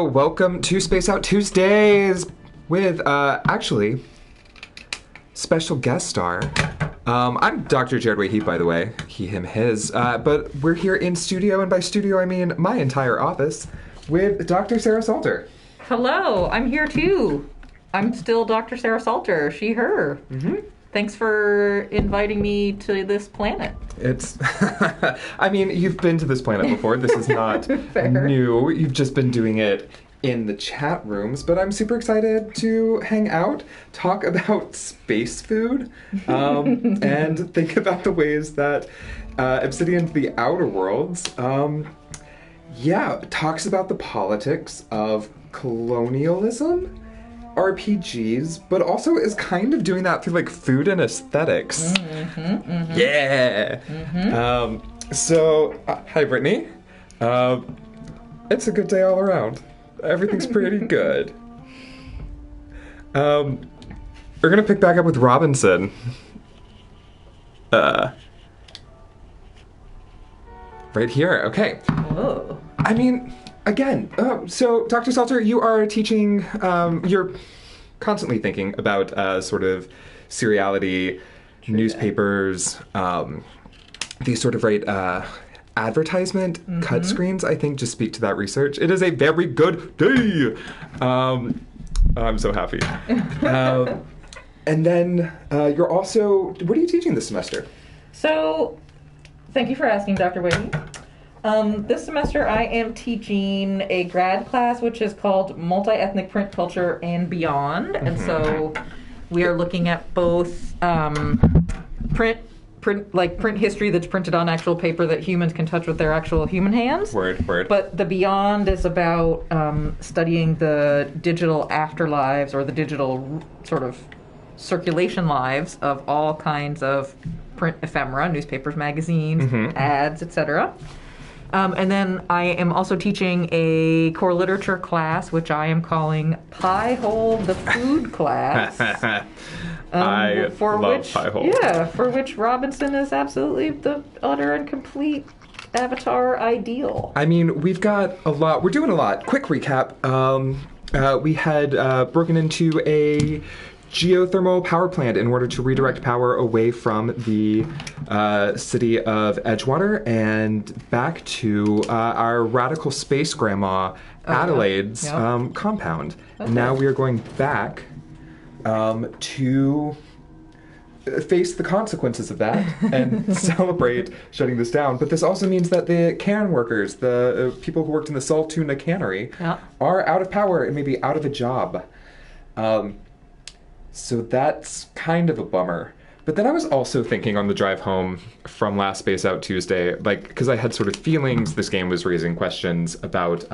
Welcome to Space Out Tuesdays with, actually, special guest star. I'm Dr. Jared Wahid, by the way. He, him, his. But we're here in studio, and by studio I mean my entire office, with Dr. Sarah Salter. Hello, I'm here too. I'm still Dr. Sarah Salter, she, her. Mm-hmm. Thanks for inviting me to this planet. It's, I mean, you've been to this planet before. This is not new. You've just been doing it in the chat rooms. But I'm super excited to hang out, talk about space food, and think about the ways that Obsidian, the Outer Worlds, talks about the politics of colonialism, RPGs, but also is kind of doing that through like food and aesthetics. Yeah. Hi Brittany. It's a good day all around. Everything's pretty good. We're gonna pick back up with Robinson. Right here. Okay. Whoa. I mean, again, so Dr. Salter, you are teaching, you're constantly thinking about sort of seriality, newspapers, these sort of advertisement cut screens, I think, just speak to that research. It is a very good day. I'm so happy. And then you're also, what are you teaching this semester? So, thank you for asking, Dr. Whitney. This semester I am teaching a grad class which is called Multi-Ethnic Print Culture and Beyond. And so we are looking at both print history that's printed on actual paper that humans can touch with their actual human hands. Word. But the Beyond is about studying the digital afterlives or the digital sort of circulation lives of all kinds of print ephemera, newspapers, magazines, ads, etc. And then I am also teaching a core literature class, which I am calling Pie Hole the Food Class. I love Pie Hole. Yeah, for which Robinson is absolutely the utter and complete avatar ideal. I mean, we've got a lot. We're doing a lot. Quick recap. We had broken into a geothermal power plant in order to redirect power away from the city of Edgewater and back to our radical space grandma Adelaide's compound. Okay. Now we are going back to face the consequences of that and celebrate shutting this down. But this also means that the can workers, the people who worked in the Saltuna cannery, are out of power and maybe out of a job. So that's kind of a bummer. But then I was also thinking on the drive home from last Space Out Tuesday, because I had sort of feelings this game was raising questions about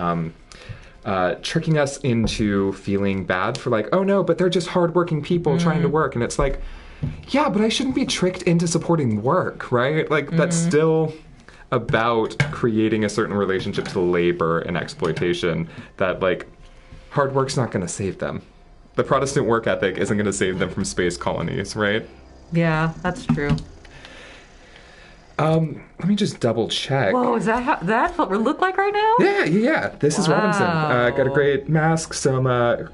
tricking us into feeling bad for oh no, but they're just hardworking people trying to work. And it's like, yeah, but I shouldn't be tricked into supporting work, right? That's still about creating a certain relationship to labor and exploitation that hard work's not going to save them. The Protestant work ethic isn't going to save them from space colonies, right? Yeah, that's true. Let me just double check. Whoa, is that's what we look like right now? Yeah. This is Robinson. Got a great mask, some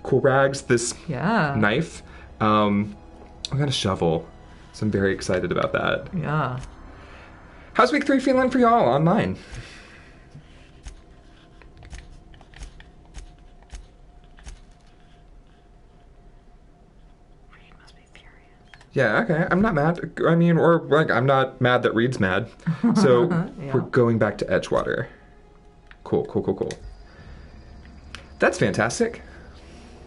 cool rags, this knife. We got a shovel, so I'm very excited about that. Yeah. How's week 3 feeling for y'all online? Yeah, okay. I'm not mad. I mean, I'm not mad that Reed's mad. So we're going back to Edgewater. Cool. That's fantastic.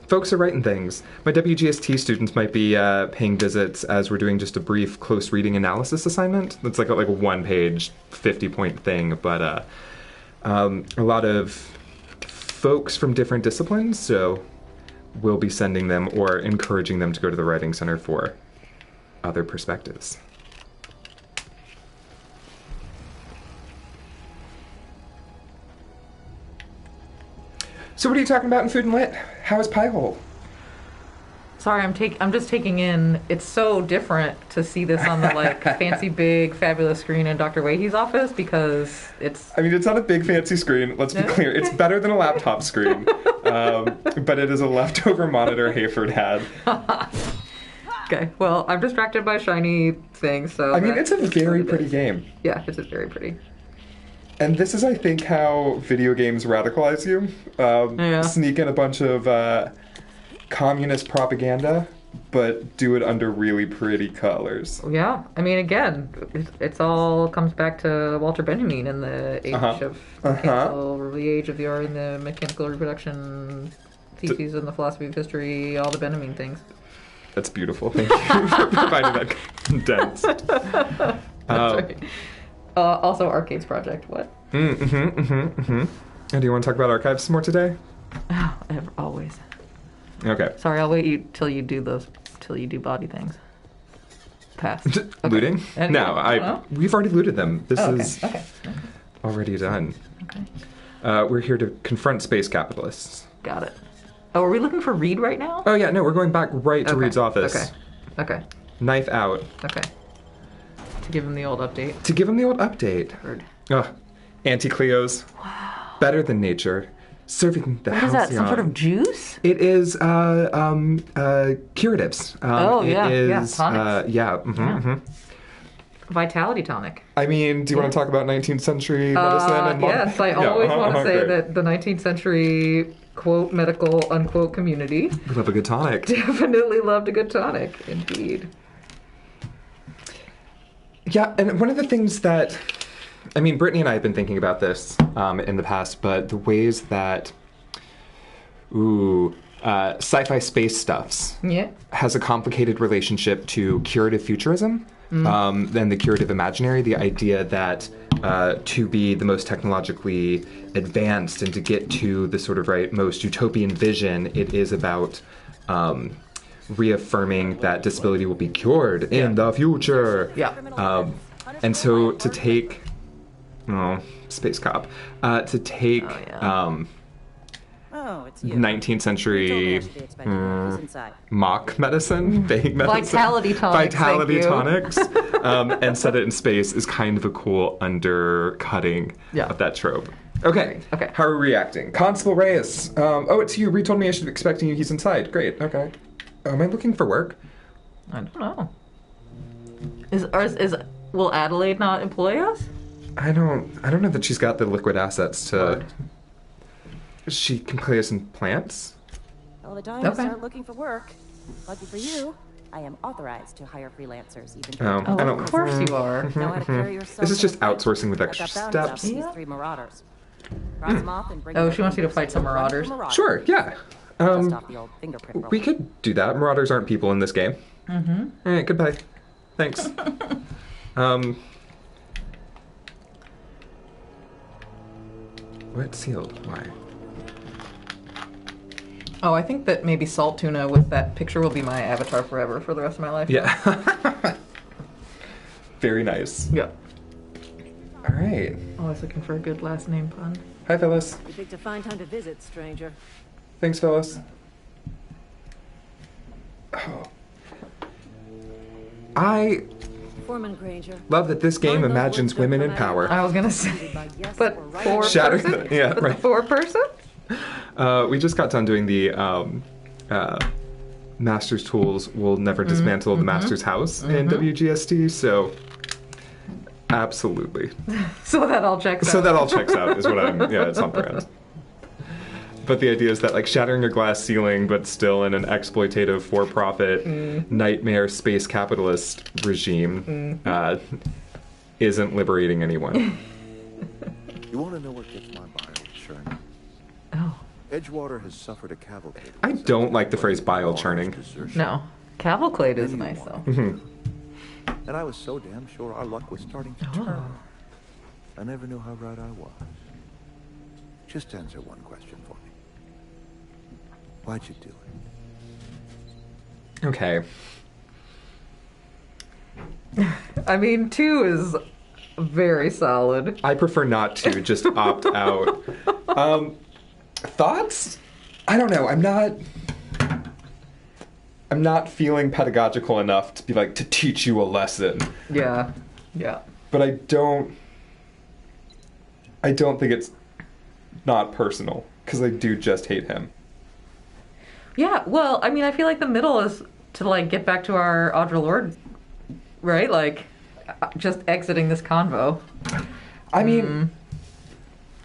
Folks are writing things. My WGST students might be paying visits as we're doing just a brief close reading analysis assignment. That's like a 1-page, 50-point thing, but a lot of folks from different disciplines, so we'll be sending them or encouraging them to go to the Writing Center for other perspectives. So what are you talking about in Food and Lit? How is Pie Hole? Sorry, I'm just taking in. It's so different to see this on the fancy, big, fabulous screen in Dr. Wahey's office because it's. I mean, it's not a big fancy screen. Let's be clear. It's better than a laptop screen. but it is a leftover monitor Hayford had. Okay, well, I'm distracted by shiny things, so... I mean, it's a very pretty game. Yeah, it's very pretty. And this is, I think, how video games radicalize you. Sneak in a bunch of communist propaganda, but do it under really pretty colors. Yeah, I mean, again, it's all comes back to Walter Benjamin and the age of the age of the mechanical reproduction theses and the philosophy of history, all the Benjamin things. That's beautiful. Thank you for providing that condensed. That's right. Also, Arcade's Project. What? And do you want to talk about archives some more today? Oh, always. Okay. Sorry, I'll wait till you do body things. Pass. Okay. Looting? And No, we've already looted them. This is okay. already done. Okay. We're here to confront space capitalists. Got it. Oh, are we looking for Reed right now? Oh yeah, no, we're going back right to Reed's office. Okay. Knife out. Okay. To give him the old update. To give him the old update. Heard. Anti-Cleos. Wow. Better than nature. Serving the What is that? Some sort of juice? It is curatives. Tonics. Vitality tonic. I mean, do you want to talk about 19th century medicine? Yes, I always want to say that the 19th century quote medical unquote community we love a good tonic. Definitely loved a good tonic, indeed. Yeah, and one of the things that, I mean, Brittany and I have been thinking about this in the past, but the ways that, sci-fi space stuffs has a complicated relationship to curative futurism, then the curative imaginary, the idea that to be the most technologically advanced and to get to the sort of most utopian vision, it is about reaffirming that disability will be cured in the future. Yeah. And so to take, space cop, to take 19th century mock medicine, vague medicine, vitality tonics, and set it in space is kind of a cool undercutting of that trope. Okay. How are we reacting? Constable Reyes. It's you. Reed told me I should be expecting you. He's inside. Great. Okay. Am I looking for work? I don't know. Will Adelaide not employ us? I don't know that she's got the liquid assets to. She can play us in plants. Well, the time to start looking for work. Lucky for you, I am authorized to hire freelancers. Even of course you are. Know how to carry yourself. This is just outsourcing with extra steps. These 3 marauders. Cross them off and bring she wants you to fight some marauders. Sure, yeah. We could do that. Marauders aren't people in this game. All right, goodbye. Thanks. What sealed? Why? Oh, I think that maybe salt tuna with that picture will be my avatar forever for the rest of my life. Yeah. Very nice. Yeah. All right. Always looking for a good last name pun. Hi, Phyllis. You picked a fine time to visit, stranger. Thanks, Phyllis. Oh. I Foreman Granger. love that this game imagines women in power. I was gonna say, but four Shattering person? the, The 4-person? We just got done doing the Master's Tools will never dismantle the Master's house in WGST, so absolutely. So that all checks out. So that all checks out is what it's on brand. But the idea is that shattering a glass ceiling but still in an exploitative for-profit nightmare space capitalist regime isn't liberating anyone. You want to know what gets my bile churning? Oh. Edgewater has suffered a cavalcade. I don't like the phrase bile churning. No. Cavalcade is nice, though. And I was so damn sure our luck was starting to turn. I never knew how right I was. Just answer one question for me. Why'd you do it? Okay. I mean, 2 is very solid. I prefer not to, just opt out. Thoughts? I don't know. I'm not feeling pedagogical enough to be to teach you a lesson. Yeah. But I don't think it's not personal, because I do just hate him. Yeah, well, I mean, I feel like the middle is to, like, get back to our Audre Lorde, right? Like, just exiting this convo. I mean,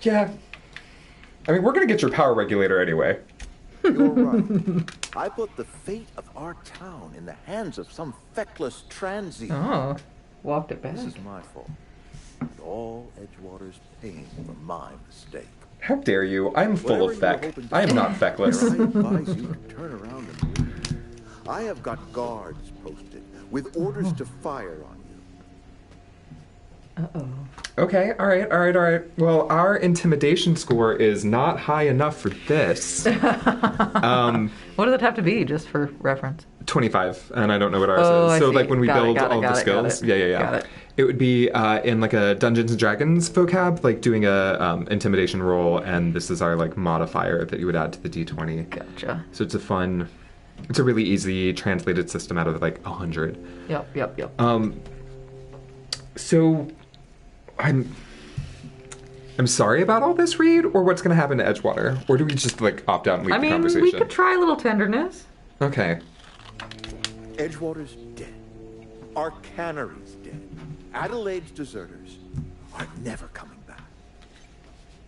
yeah. I mean, we're going to get your power regulator anyway. You're right. I put the fate of our town in the hands of some feckless transient. Oh, walked it back. This is my fault. And all Edgewater's paying for my mistake. How dare you? I'm full Whatever of feck. you're hoping to I am do, not feckless. I advise you to turn around and leave. I have got guards posted with orders to fire on you. Uh-oh. Okay, all right. Well, our intimidation score is not high enough for this. What does it have to be, just for reference? 25, and I don't know what ours Oh, is. I So, see. like, when we Got it, build got it, all got the it, got skills, it. yeah. Got it. It would be in, like, a Dungeons and Dragons vocab, like, doing a intimidation roll, and this is our, like, modifier that you would add to the d20. Gotcha. So it's a really easy translated system out of, like, 100. Yep. So, I'm sorry about all this, Reed, or what's going to happen to Edgewater? Or do we just, like, opt out and leave I the mean, conversation? we could try a little tenderness. Okay. Edgewater's dead. Our cannery's dead. Adelaide's deserters are never coming back.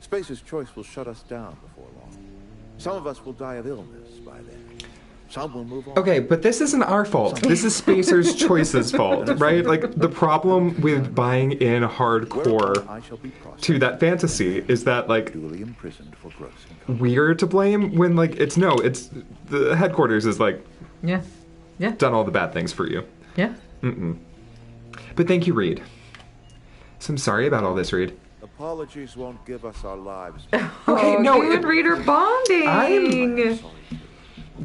Spacer's Choice will shut us down before long. Some of us will die of illness by then. Some will move on. Okay, but this isn't our fault. This is Spacer's Choice's fault, right? Like, the problem with buying in hardcore I shall be processed, to that fantasy is that, like, duly imprisoned for gross incompetence. we're to blame when, like, it's the headquarters is, like, Yeah. done all the bad things for you. Yeah. But thank you, Reed. So I'm sorry about all this, Reed. Apologies won't give us our lives. Okay, no, you and Reed are bonding. I'm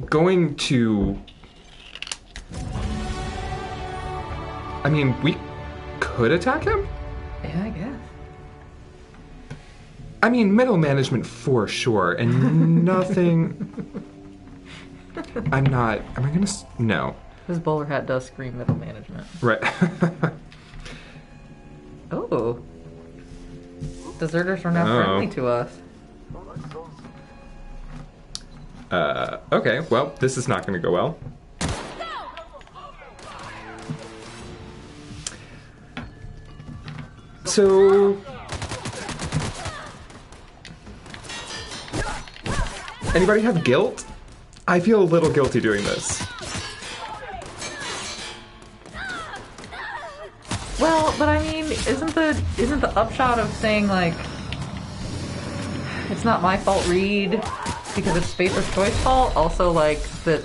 going to... I mean, we could attack him? Yeah, I guess. I mean, middle management for sure, and nothing... I'm not... Am I gonna... No. This bowler hat does scream middle management. Right. Oh. Deserters are now friendly to us. Okay, well, this is not gonna go well. So... Anybody have guilt? I feel a little guilty doing this. Well, but I mean, isn't the upshot of saying, like, it's not my fault, Reed, because it's Spacer's Choice fault, also, like, that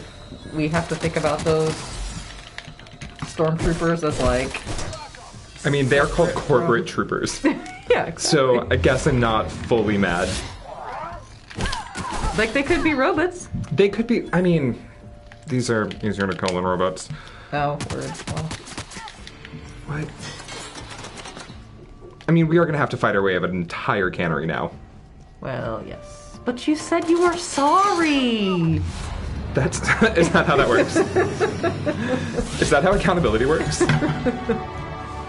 we have to think about those stormtroopers as, like... I mean, they're called corporate troopers. Yeah, exactly. So I guess I'm not fully mad. Like, they could be robots. They could be, I mean, these are unicorn robots. Oh, word. Well, What? I mean, we are going to have to fight our way out of an entire cannery now. well, yes. But you said you were sorry! That's... Is that how that works? Is that how accountability works?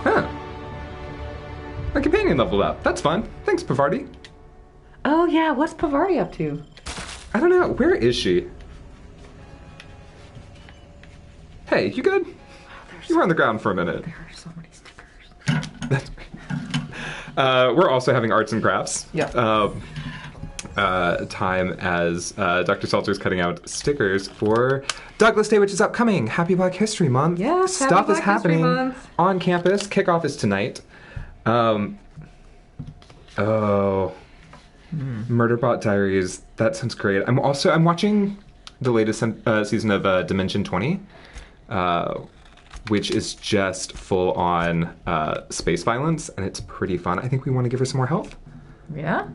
Huh. My companion leveled up. That's fun. Thanks, Pavardi. Oh, yeah, what's Pavardi up to? I don't know. Where is she? Hey, you good? You were on the ground for a minute. There are so many stickers. That's we're also having arts and crafts. Yeah. Time as Dr. Salter's cutting out stickers for Douglas Day, which is upcoming. Happy Black History Month. Yes, happy Stuff is Black History happening Month. on campus. Kickoff is tonight. Murderbot Diaries. That sounds great. I'm watching the latest season of Dimension 20, which is just full on space violence, and it's pretty fun. I think we want to give her some more health. Yeah?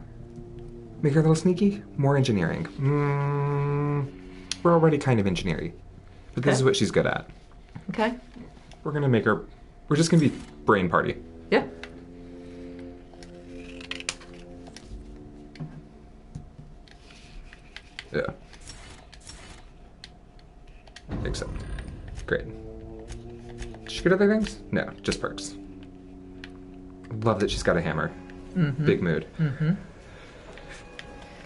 Make her a little sneaky. More engineering. We're already kind of engineering, but this Okay. is what she's good at. Okay. We're gonna make her. We're just gonna be brain party. Yeah. Yeah. Accept. Great. Did she get other things? No, just perks. Love that she's got a hammer. Big mood.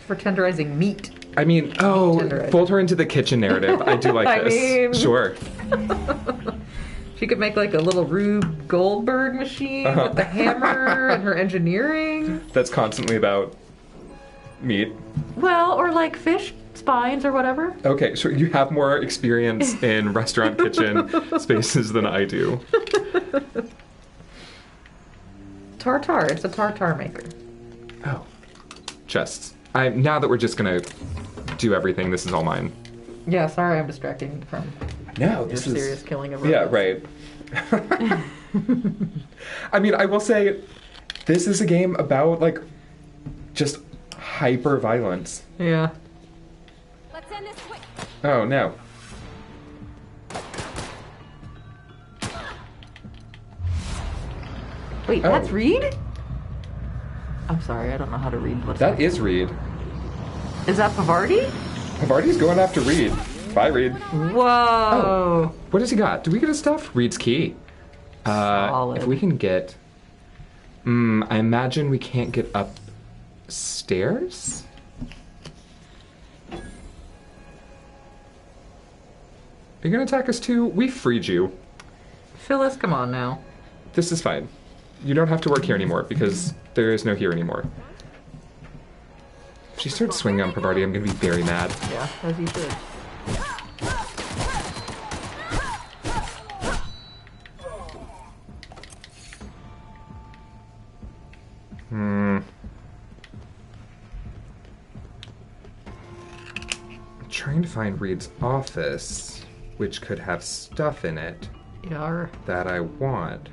For tenderizing meat. I mean, fold her into the kitchen narrative. I do like this. Sure. She could make like a little Rube Goldberg machine with the hammer and her engineering. That's constantly about meat. Well, or like fish spines or whatever. Okay, so you have more experience in restaurant kitchen spaces than I do. Tartar. It's a tartar maker. Oh. Chests. Now that we're just gonna do everything, this is all mine. Yeah, sorry I'm distracting from your serious killing of robots. Yeah, right. I mean, I will say, this is a game about, like, just hyper violence. Yeah. Let's end this quick. Oh, no. Wait, that's Reed? I'm sorry, I don't know how to read. That is Reed. Is that Pavardi? Pavardi's going after Reed. Bye, Reed. Whoa. Oh, what does he got? Do we get his stuff? Reed's key. Solid. If we can get... I imagine we can't get upstairs? Are you gonna attack us too? We freed you. Phyllis, come on now. This is fine. You don't have to work here anymore because there is no here anymore. If she starts swinging on Pavardi, I'm gonna be very mad. Yeah, as you should. I'm trying to find Reed's office, which could have stuff in it that I want.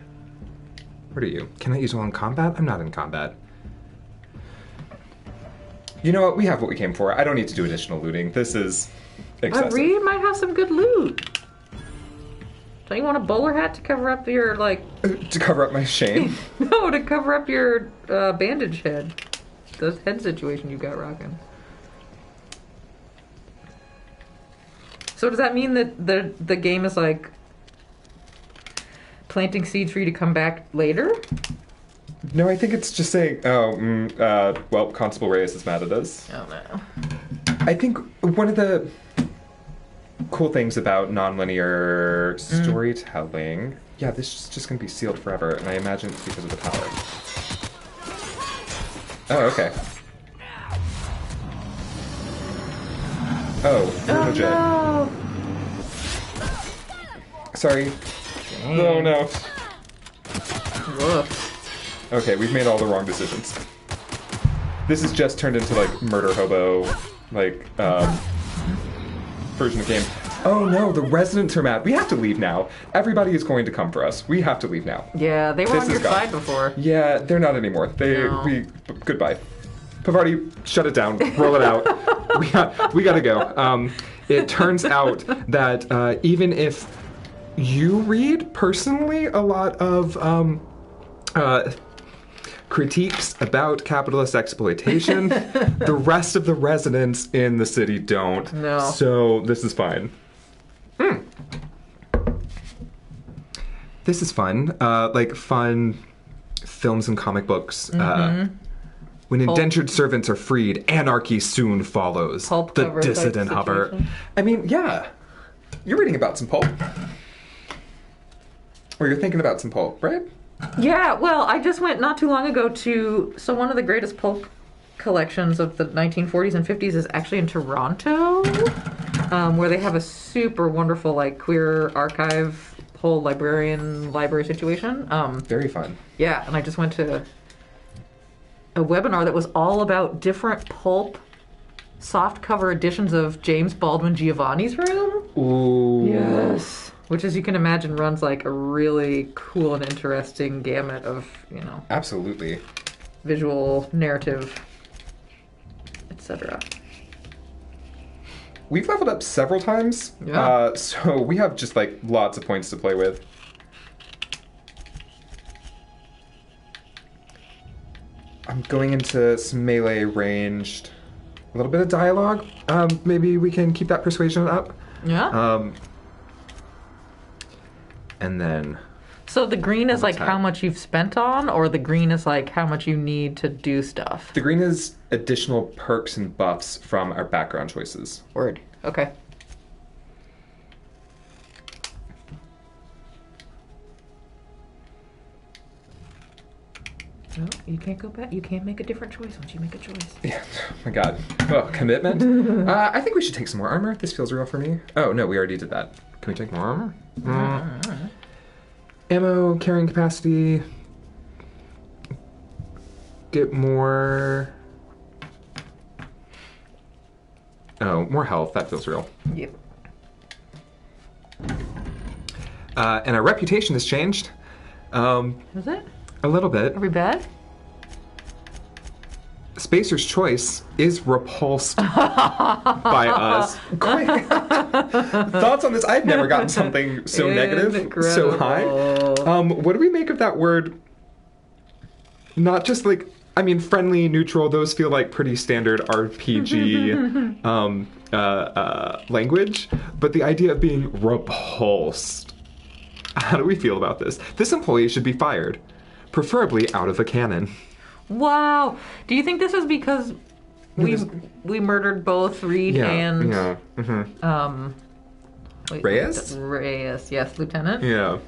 What are you? Can I use while in combat? I'm not in combat. You know what? We have what we came for. I don't need to do additional looting. This is excessive. Reed might have some good loot. Don't you want a bowler hat to cover up your, like... to cover up my shame? No, to cover up your bandage head. The head situation you got rocking. So does that mean that the game is, like, planting seeds for you to come back later? No, I think it's just saying, well, Constable Reyes is mad at us. Oh, no. I think one of the cool things about nonlinear storytelling, yeah, this is just going to be sealed forever, and I imagine it's because of the power. Oh, okay. Oh, legit. No. Sorry. Dang. No, no. Whoops. Okay, we've made all the wrong decisions. This has just turned into, like, murder hobo, like, version of the game. Oh no, the residents are mad. We have to leave now. Everybody is going to come for us. We have to leave now. Yeah, they were on your side before. Yeah, they're not anymore. Goodbye. Pavardi, shut it down. Roll it out. we gotta go. It turns out that even if you read personally a lot of critiques about capitalist exploitation, the rest of the residents in the city don't. No. So this is fine. This is fun. Like fun films and comic books. When indentured servants are freed, anarchy soon follows. Pulp the dissident hover. I mean, yeah. You're reading about some pulp. Or you're thinking about some pulp, right? Yeah, well, I just went not too long ago to... So one of the greatest pulp collections of the 1940s and 50s is actually in Toronto, where they have a super wonderful, like, queer archive, whole library situation. Very fun. Yeah, and I just went to a webinar that was all about different pulp softcover editions of James Baldwin Giovanni's Room. Ooh. Yes. Which, as you can imagine, runs like a really cool and interesting gamut of, Absolutely. Visual, narrative, etc. We've leveled up several times. Yeah. So we have just, like, lots of points to play with. I'm going into some melee ranged. A little bit of dialogue. Maybe we can keep that persuasion up. Yeah. And then... So the green is like how much you've spent on, or the green is like how much you need to do stuff? The green is additional perks and buffs from our background choices. Word. Okay. No, you can't go back. You can't make a different choice once you make a choice. Yeah, oh my god. Oh, commitment? I think we should take some more armor. This feels real for me. Oh, no, we already did that. Can we take more armor? Ammo, carrying capacity. Get more... Oh, more health. That feels real. Yep. And our reputation has changed. Is it? A little bit. Are we bad? Spacer's Choice is repulsed by us. Thoughts on this? I've never gotten something so negative, so high. What do we make of that word? Not just like, I mean, friendly, neutral, those feel like pretty standard RPG language, but the idea of being repulsed. How do we feel about this? This employee should be fired, preferably out of a cannon. Wow. Do you think this is because we murdered both Reed and Reyes? Reyes, yes, Lieutenant. Yeah.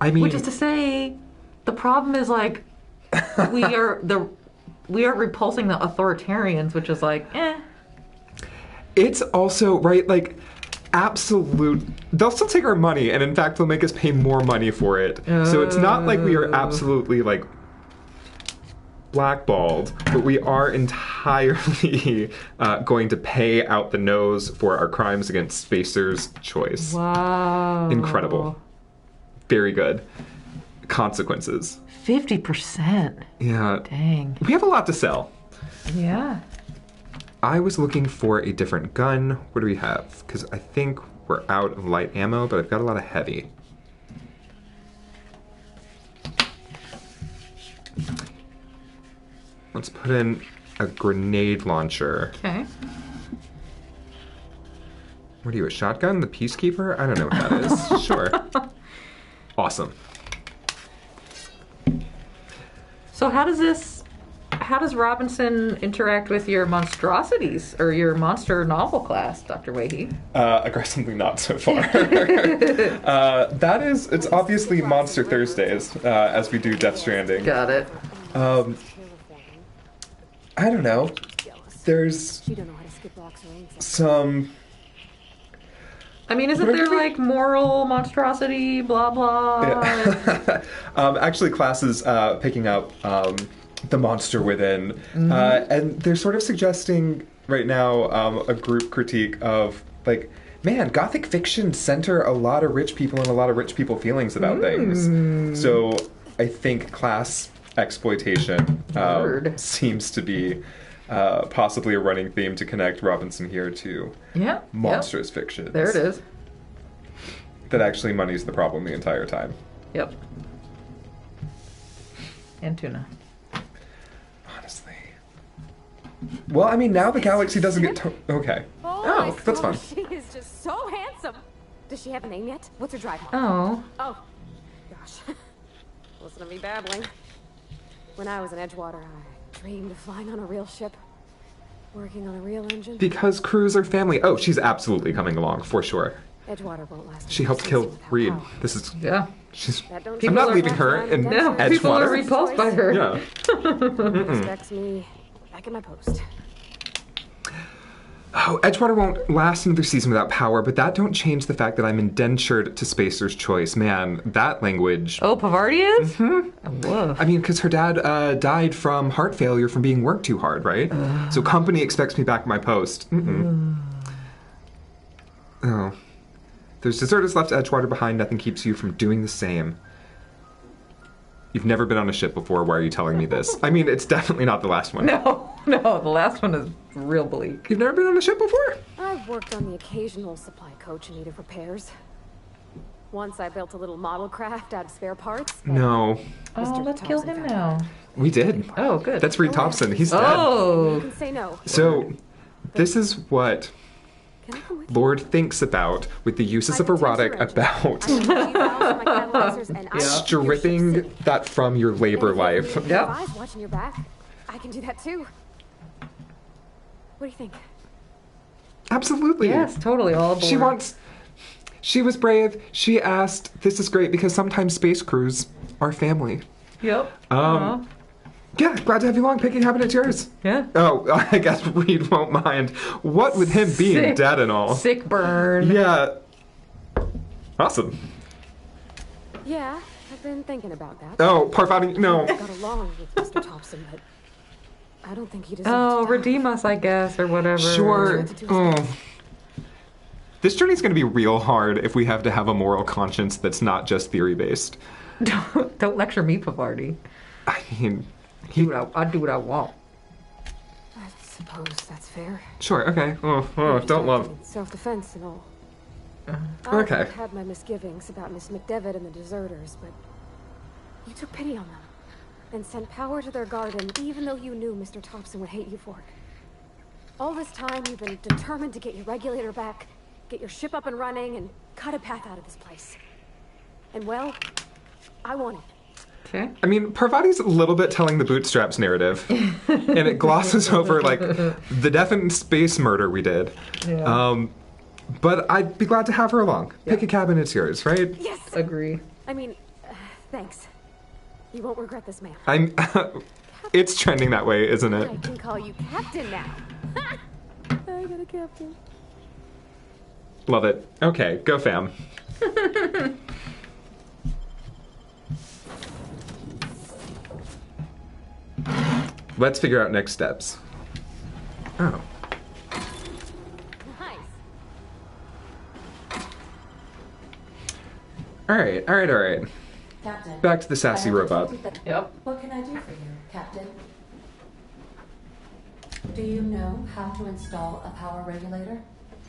I mean, which is to say, the problem is like we are repulsing the authoritarians, which is like, It's also right, like absolute. They'll still take our money, and in fact, they'll make us pay more money for it. So it's not like we are absolutely like blackballed, but we are entirely going to pay out the nose for our crimes against Spacer's Choice. Wow. Incredible. Very good. Consequences. 50%. Yeah. Dang. We have a lot to sell. Yeah. I was looking for a different gun. What do we have? Because I think we're out of light ammo, but I've got a lot of heavy. Let's put in a grenade launcher. Okay. What are you, a shotgun? The Peacekeeper? I don't know what that is. Sure. Awesome. So how does Robinson interact with your monstrosities or your monster novel class, Dr. Wahey? Aggressively not so far. It's obviously Monster Thursdays, as we do Death Stranding. Got it. I don't know. There's some... I mean, isn't there like moral monstrosity, blah, blah? Yeah. Actually, class is picking up the monster within. And they're sort of suggesting right now a group critique of, like, man, Gothic fiction center a lot of rich people and a lot of rich people feelings about things. So I think class exploitation seems to be possibly a running theme to connect Robinson here to monstrous fiction. There it is. That actually money's the problem the entire time. Yep. And tuna. Honestly. Well, I mean, now the galaxy doesn't get okay. Oh, that's fun. She is just so handsome. Does she have a name yet? What's her drive mark? Oh. Oh, gosh. Listen to me babbling. When I was in Edgewater, I dreamed of flying on a real ship, working on a real engine. Because crews are family. Oh, she's absolutely coming along, for sure. Edgewater won't last. She helped kill Reed. This is... Yeah. I'm not leaving her in Edgewater. People are repulsed by her. Yeah. Expects me back at my post. Oh, Edgewater won't last another season without power, but that don't change the fact that I'm indentured to Spacer's Choice. Man, that language... Oh, Pavardi is? Mm-hmm. Whoa. I mean, because her dad died from heart failure from being worked too hard, right? So company expects me back at my post. Oh. There's deserters left Edgewater behind. Nothing keeps you from doing the same. You've never been on a ship before. Why are you telling me this? I mean, it's definitely not the last one. No, the last one is real bleak. You've never been on a ship before? I've worked on the occasional supply coach in need of repairs. Once I built a little model craft out of spare parts. No. Oh, let's kill him now. We did. Oh, good. That's Reed Thompson. He's dead. You can say no. So, this is what Lord thinks about with the uses of erotic about stripping that from your labor life. Yep. Watching your back, I can do that too. What do you think? Absolutely. Yes, totally. All aboard. She was brave. She asked. This is great because sometimes space crews are family. Yep. Yeah, glad to have you along. Picking habit, it's yours. Yeah. Oh, I guess Reed won't mind. What with him being Sick. dead and all. Sick burn. Yeah. Awesome. Yeah, I've been thinking about that. Oh, Parvati, no. I got along with Mr. Thompson, but I don't think he deserves Oh, to die. redeem us, I guess, or whatever. Sure. Oh. This journey's gonna be real hard if we have to have a moral conscience that's not just theory-based. Don't lecture me, Pavarti. I mean, I do what I want. I suppose that's fair. sure, okay. Don't love. Self-defense and all. Okay. I've had my misgivings about Miss McDevitt and the deserters, but you took pity on them and sent power to their garden, even though you knew Mr. Thompson would hate you for it. All this time, you've been determined to get your regulator back, get your ship up and running, and cut a path out of this place. And well, I won it. Okay. I mean, Parvati's a little bit telling the bootstraps narrative, and it glosses over, like, the death and space murder we did. Yeah. But I'd be glad to have her along. Pick a cabin, it's yours, right? Yes! Agree. I mean, thanks. You won't regret this, man. I'm... it's trending that way, isn't it? I can call you Captain now. I got a captain. Love it. Okay, go fam. Let's figure out next steps. Oh. Nice. Alright. Captain. Back to the sassy I robot. understand that- Yep. What can I do for you, Captain? Do you know how to install a power regulator?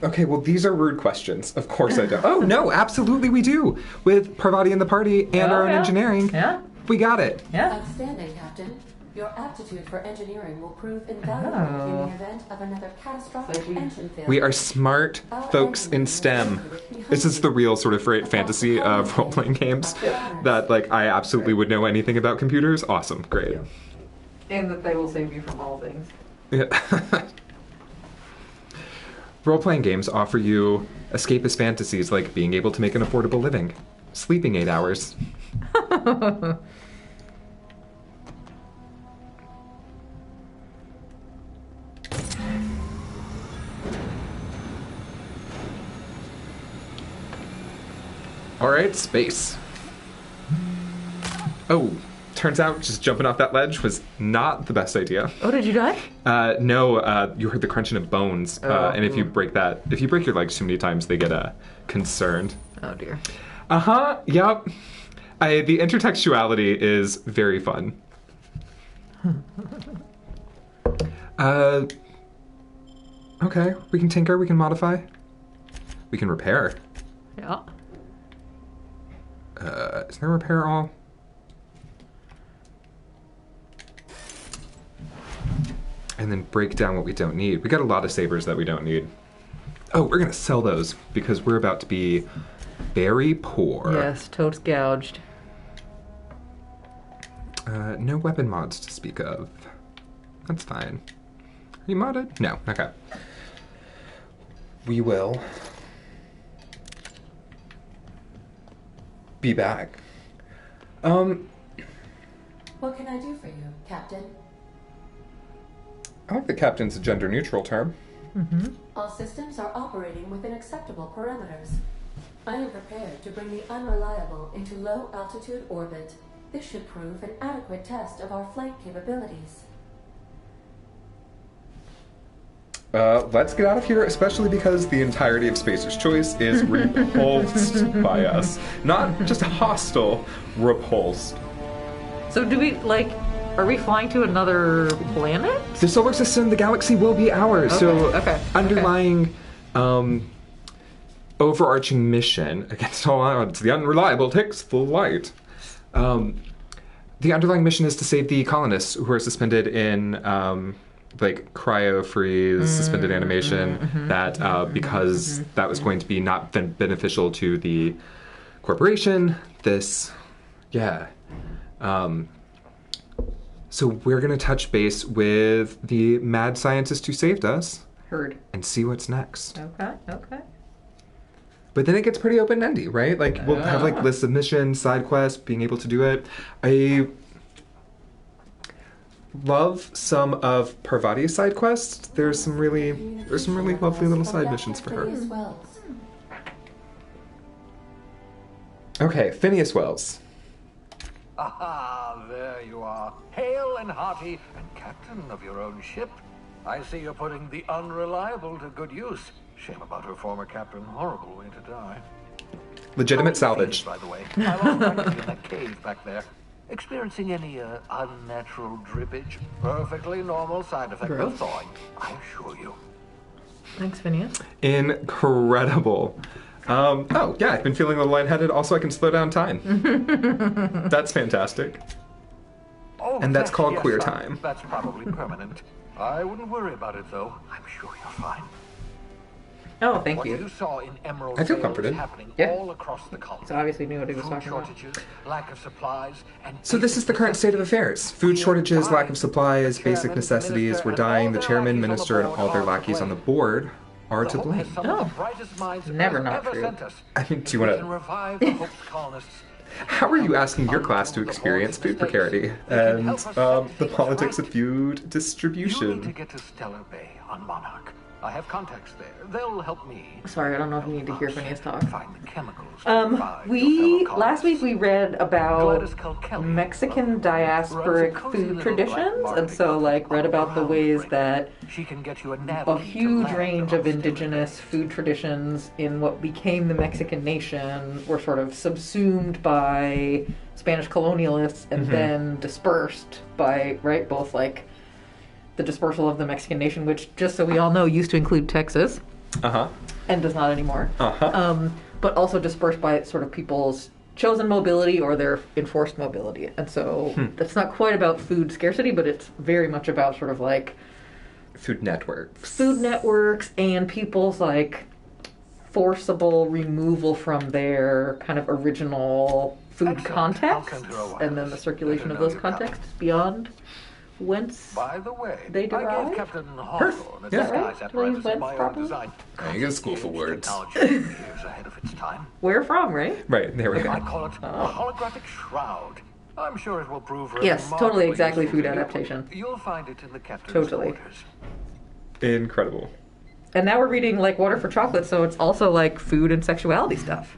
Okay, well, these are rude questions. Of course I don't. Oh, no, absolutely we do. With Parvati and the party and our own engineering. Yeah. We got it. Yeah. Outstanding, Captain. Your aptitude for engineering will prove invaluable in the event of another catastrophic engine failure. We are smart folks in STEM. This is the real sort of fantasy of role-playing games. That, like, I absolutely would know anything about computers. Awesome. Great. And that they will save you from all things. Yeah. Role-playing games offer you escapist fantasies like being able to make an affordable living, sleeping 8 hours. All right, space. Oh, turns out just jumping off that ledge was not the best idea. Oh, did you die? No, you heard the crunching of bones, and if you break your legs too many times, they get concerned. Oh dear. Yep. The intertextuality is very fun. Okay, we can tinker, we can modify, we can repair. Yeah. Is there repair all? And then break down what we don't need. We got a lot of sabers that we don't need. Oh, we're gonna sell those because we're about to be very poor. Yes, totes gouged. No weapon mods to speak of. That's fine. Are you modded? No. Okay. We will be back. What can I do for you, Captain? I like the captain's a gender-neutral term. All systems are operating within acceptable parameters. I am prepared to bring the unreliable into low-altitude orbit. This should prove an adequate test of our flight capabilities. Let's get out of here, especially because the entirety of Spacer's Choice is repulsed by us. Not just hostile, repulsed. So do we, are we flying to another planet? The solar system, the galaxy will be ours. Okay. Underlying, overarching mission against all odds, the unreliable takes the light. The underlying mission is to save the colonists who are suspended in, cryo freeze, suspended animation, because that was going to be not beneficial to the corporation. So we're going to touch base with the mad scientist who saved us. Heard. And see what's next. Okay. But then it gets pretty open-ended, right? Like, we'll have, like, lists of missions, side quests, being able to do it. I love some of Parvati's side quests. There's some really lovely little side missions for her. Okay, Phineas Wells. Aha, there you are. Hale and hearty, and captain of your own ship. I see you're putting the unreliable to good use. Shame about her former captain. Horrible way to die. Legitimate salvage. By the way, I was finding you in that cave back there. Experiencing any unnatural drippage? Perfectly normal side effect of thawing, I assure you. Thanks, Phineas. Incredible. Oh, yeah, I've been feeling a little lightheaded. Also, I can slow down time. That's fantastic. Oh, And that's called yes, queer time. That's probably permanent. I wouldn't worry about it, though. I'm sure you're fine. Oh, thank What you. you saw in Emerald I feel Vale comforted. is happening Yeah. all across the colony. So obviously knew what he was Food talking about. shortages, lack of supplies, and So this is the current state of affairs. Food shortages, lack of supplies, basic necessities. We're dying. The chairman, minister, and all their lackeys on the board are to blame. Oh. Never not true. I mean, do you want to... How are you asking your class to experience food precarity and the politics of food You need to distribution? get to Stellar Bay on Monarch. I have contacts there. They'll help me. Sorry, I don't know if you need to hear Phineas talk. Find the chemicals. to revive We your fellow last week we read about Gladys Kilkelly, Mexican runs diasporic a cozy food little traditions, black and so market read about the called ways Groundbreaker. that She can get you a a huge range of indigenous food traditions in what became the Mexican nation were sort of subsumed by Spanish colonialists and then dispersed by, right, both like the dispersal of the Mexican nation, which, just so we all know, used to include Texas Uh-huh. and does not anymore. Uh-huh. But also dispersed by sort of people's chosen mobility or their enforced mobility. And so it's not quite about food scarcity, but it's very much about sort of like Food networks. food networks and people's like forcible removal from their kind of original food Excellent. contexts I'll send her a and then the wireless. circulation Let of her know those you're coming. contexts beyond whence. By the way, They I derive? gave Captain Hawthorne a Yeah. disguise Right? apparatus Whence of my own properly? design. Yeah, you go to school for words. Technology years ahead of its time. Where from, right? Right, there we They go. might call it a holographic shroud. I'm sure it will prove Yes, totally, remarkably exactly useful food to you. adaptation. You'll find it in the captain's Totally. quarters. Incredible. And now we're reading like Water for Chocolate, so it's also like food and sexuality stuff.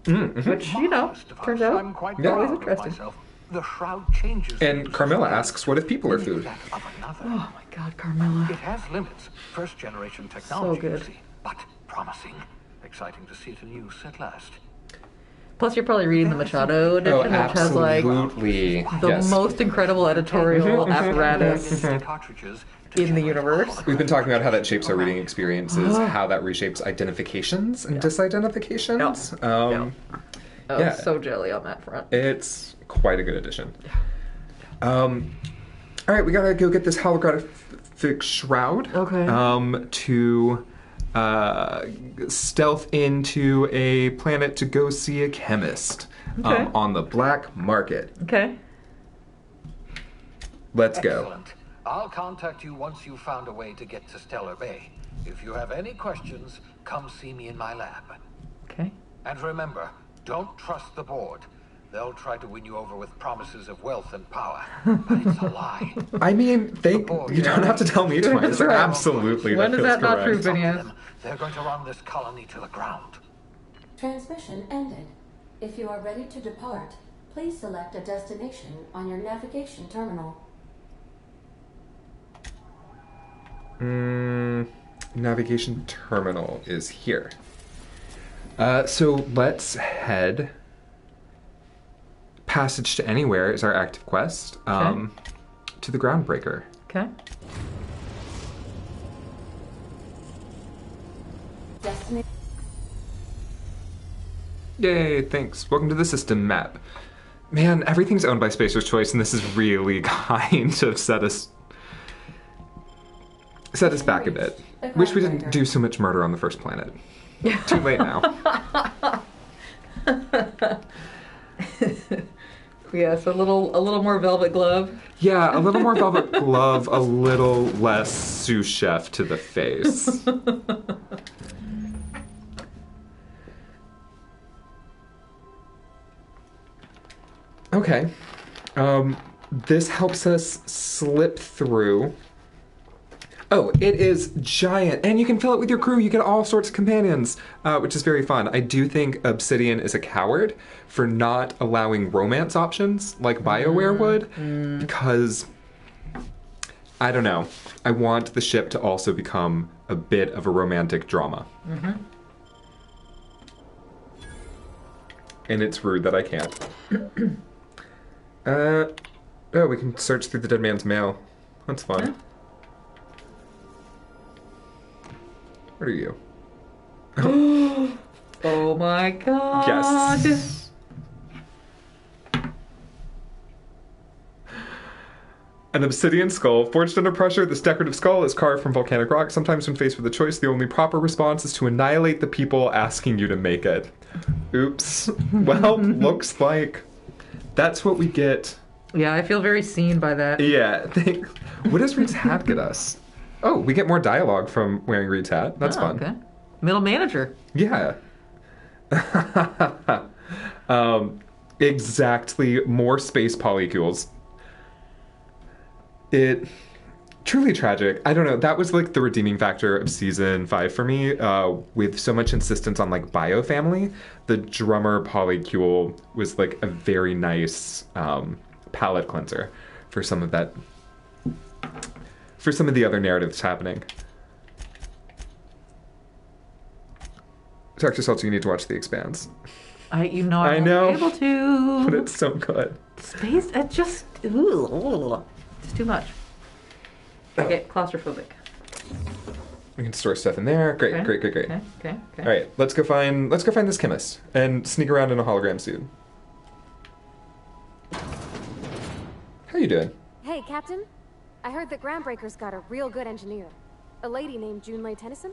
Which, you know, Marvelous device. turns out I'm quite Yeah. proud always of interesting. myself. The shroud changes. the And use of Carmilla fire. asks, what if people are food? That of another. Oh my god, Carmilla. It has limits. First generation technology, good. you see, but promising. Exciting to see it in use at last. Plus, you're probably reading the Machado edition, Oh, which has like absolutely. the Yes. most incredible editorial apparatus Cartridges in to the generate universe. We've been talking about how that shapes our reading experiences, how that reshapes identifications and disidentifications. Oh, Yeah. so jelly on that front. It's quite a good addition. All right, we gotta go get this holographic shroud. Okay. To stealth into a planet to go see a chemist Okay. on the black market. Okay. Let's go. Excellent. I'll contact you once you've found a way to get to Stellar Bay. If you have any questions, come see me in my lab. Okay. And remember, don't trust the board. They'll try to win you over with promises of wealth and power, but it's a lie. I mean, you don't have to tell me twice. Right. Absolutely. When is feels that not true, correct. Phineas? They're going to run this colony to the ground. Transmission ended. If you are ready to depart, please select a destination on your navigation terminal. Navigation terminal is here. So let's head. Passage to Anywhere is our active quest. To the Groundbreaker. Okay. Destiny. Yay, thanks. Welcome to the system map. Man, everything's owned by Spacer's Choice, and this is really kind of set us back a bit. Wish we didn't do so much murder on the first planet. Too late now. Yes, a little more velvet glove. Yeah, a little more velvet glove, a little less sous chef to the face. Okay. This helps us slip through. Oh, it is giant, and you can fill it with your crew. You get all sorts of companions, which is very fun. I do think Obsidian is a coward for not allowing romance options like BioWare would, because, I don't know, I want the ship to also become a bit of a romantic drama. Mm-hmm. And it's rude that I can't. Oh, we can search through the dead man's mail. That's fun. Yeah. What are you? Oh my god. Yes. An obsidian skull. Forged under pressure, this decorative skull is carved from volcanic rock. Sometimes when faced with a choice, the only proper response is to annihilate the people asking you to make it. Oops. Well, looks like that's what we get. Yeah, I feel very seen by that. Yeah. What does Reed's hat get us? Oh, we get more dialogue from wearing Reed's hat. That's fun. Okay. Middle manager. Yeah. Exactly. More space polycules. It truly tragic. I don't know. That was like the redeeming factor of season 5 for me. With so much insistence on like bio family, the drummer polycule was like a very nice palate cleanser for some of that. For some of the other narratives happening. Dr. Seltzer, you need to watch The Expanse. I know. Able to. But it's so good. Space, it just, it's too much. I get claustrophobic. We can store stuff in there. Great, Okay. great. Okay. All right, let's go find this chemist and sneak around in a hologram suit. How you doing? Hey, Captain. I heard that Groundbreaker's got a real good engineer. A lady named Junlei Tennyson.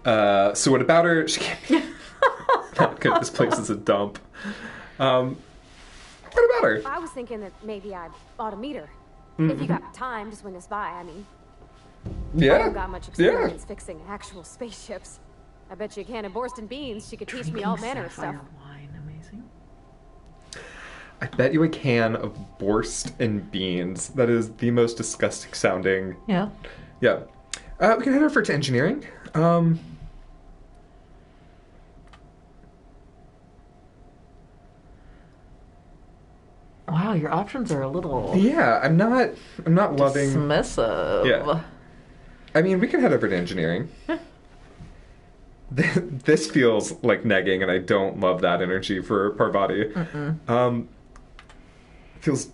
So what about her? She can't be... Not good. This place is a dump. What about her? I was thinking that maybe I ought to meet her. If you got time to swing us by, I mean. I Yeah. haven't got much experience fixing actual spaceships. I bet you a can of Borston beans she could teach me all manner of stuff. Wine, amazing. I bet you a can of Borst and beans. That is the most disgusting sounding. Yeah. Yeah. We can head over to engineering. Wow, your options are a little Yeah, I'm not loving. dismissive. Yeah. I mean, we can head over to engineering. This feels like negging, and I don't love that energy for Parvati. Feels.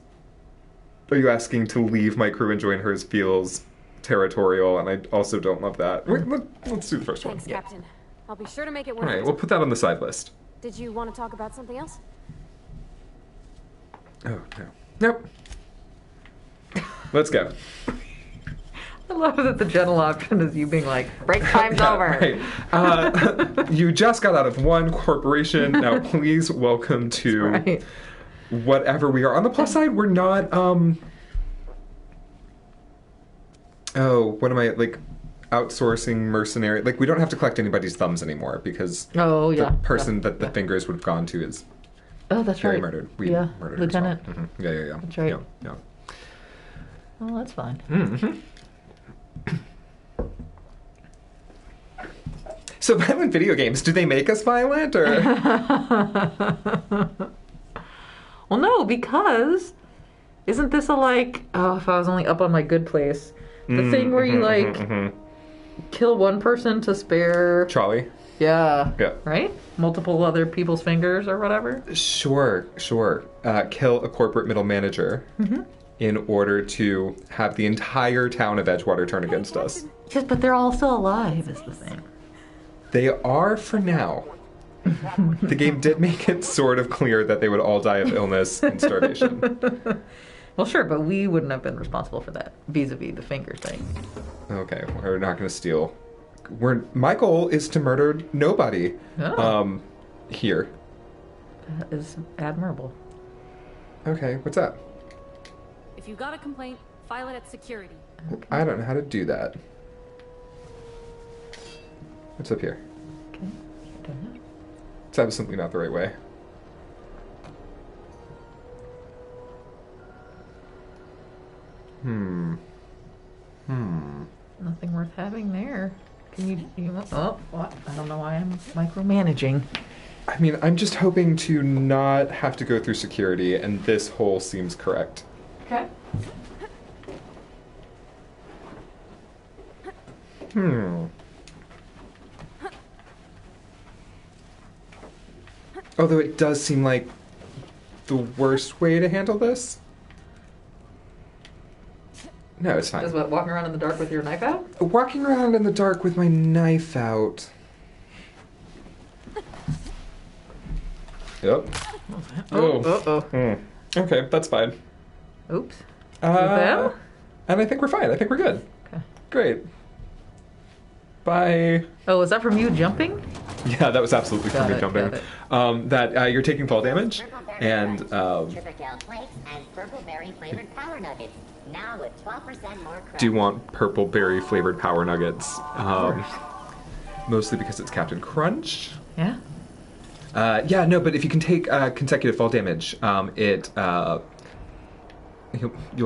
Are you asking to leave my crew and join hers? Feels territorial, and I also don't love that. Let's do the first Thanks, one. Captain. I'll be sure to make it All worth right, it. we'll put that on the side list. Did you want to talk about something else? Oh no. Nope. Let's go. I love that the general option is you being like, break time's over. Right. You just got out of one corporation. Now please welcome to Right. whatever we are. On the plus side, we're not what am I like outsourcing mercenary, like we don't have to collect anybody's thumbs anymore because Oh, yeah. the person that the yeah. fingers would have gone to is Oh, that's Jerry right. murdered. We Yeah, murdered Lieutenant. Her as well. Yeah. That's right. Yeah. Oh, that's fine. So violent video games, do they make us violent or? Well, no, because isn't this a like, oh, if I was only up on my good place, the thing where you like kill one person to spare, Charlie? yeah, Yeah. right? Multiple other people's fingers or whatever. Sure. Kill a corporate middle manager in order to have the entire town of Edgewater turn against us. Yes, but they're all still alive, is the thing. They are for now. The game did make it sort of clear that they would all die of illness and starvation. Well, sure, but we wouldn't have been responsible for that vis-a-vis the finger thing. Okay, we're not going to steal. My goal is to murder nobody. Oh. here. That is admirable. Okay, what's up? If you got a complaint, file it at security. I don't know how to do that. What's up here? Okay. Don't know. It's absolutely not the right way. Nothing worth having there. Can you oh, what? I don't know why I'm micromanaging. I mean, I'm just hoping to not have to go through security, and this hole seems correct. Okay. Although it does seem like the worst way to handle this. No, it's fine. Just what, walking around in the dark with your knife out? Walking around in the dark with my knife out. Yep. Okay, that's fine. Oops. Is it them? And I think we're fine. I think we're good. Okay. Great. Bye. Oh, is that from you jumping? Yeah, that was absolutely from me Got jumping. it. That you're taking fall damage, and Triple flakes and purple berry flavored power nuggets. Now with 12% more credit. do you want purple berry flavored power nuggets? Mostly because it's Captain Crunch. Yeah. Yeah, no, but if you can take consecutive fall damage, you'll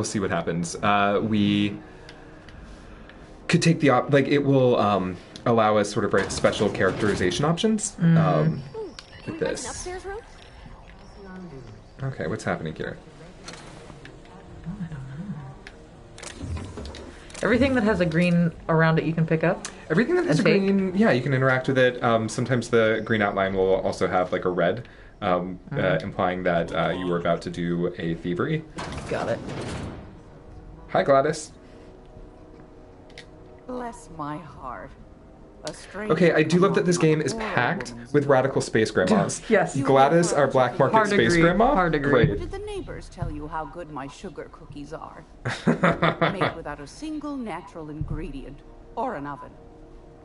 see what happens. We could take the it will allow us sort of special characterization options with Can we rent an this. upstairs room? Okay, what's happening here? Everything that has a green around it you can pick up? Everything that has a And take? green, yeah, you can interact with it. Sometimes the green outline will also have like a red, implying that you were about to do a thievery. Got it. Hi, Gladys. Bless my heart. A stranger Okay, I do love that this among game is our packed women's with radical space grandmas. Yes. Gladys, our black market Hard space agree, grandma. hard agree. Great. Did the neighbors tell you how good my sugar cookies are? Made without a single natural ingredient or an oven.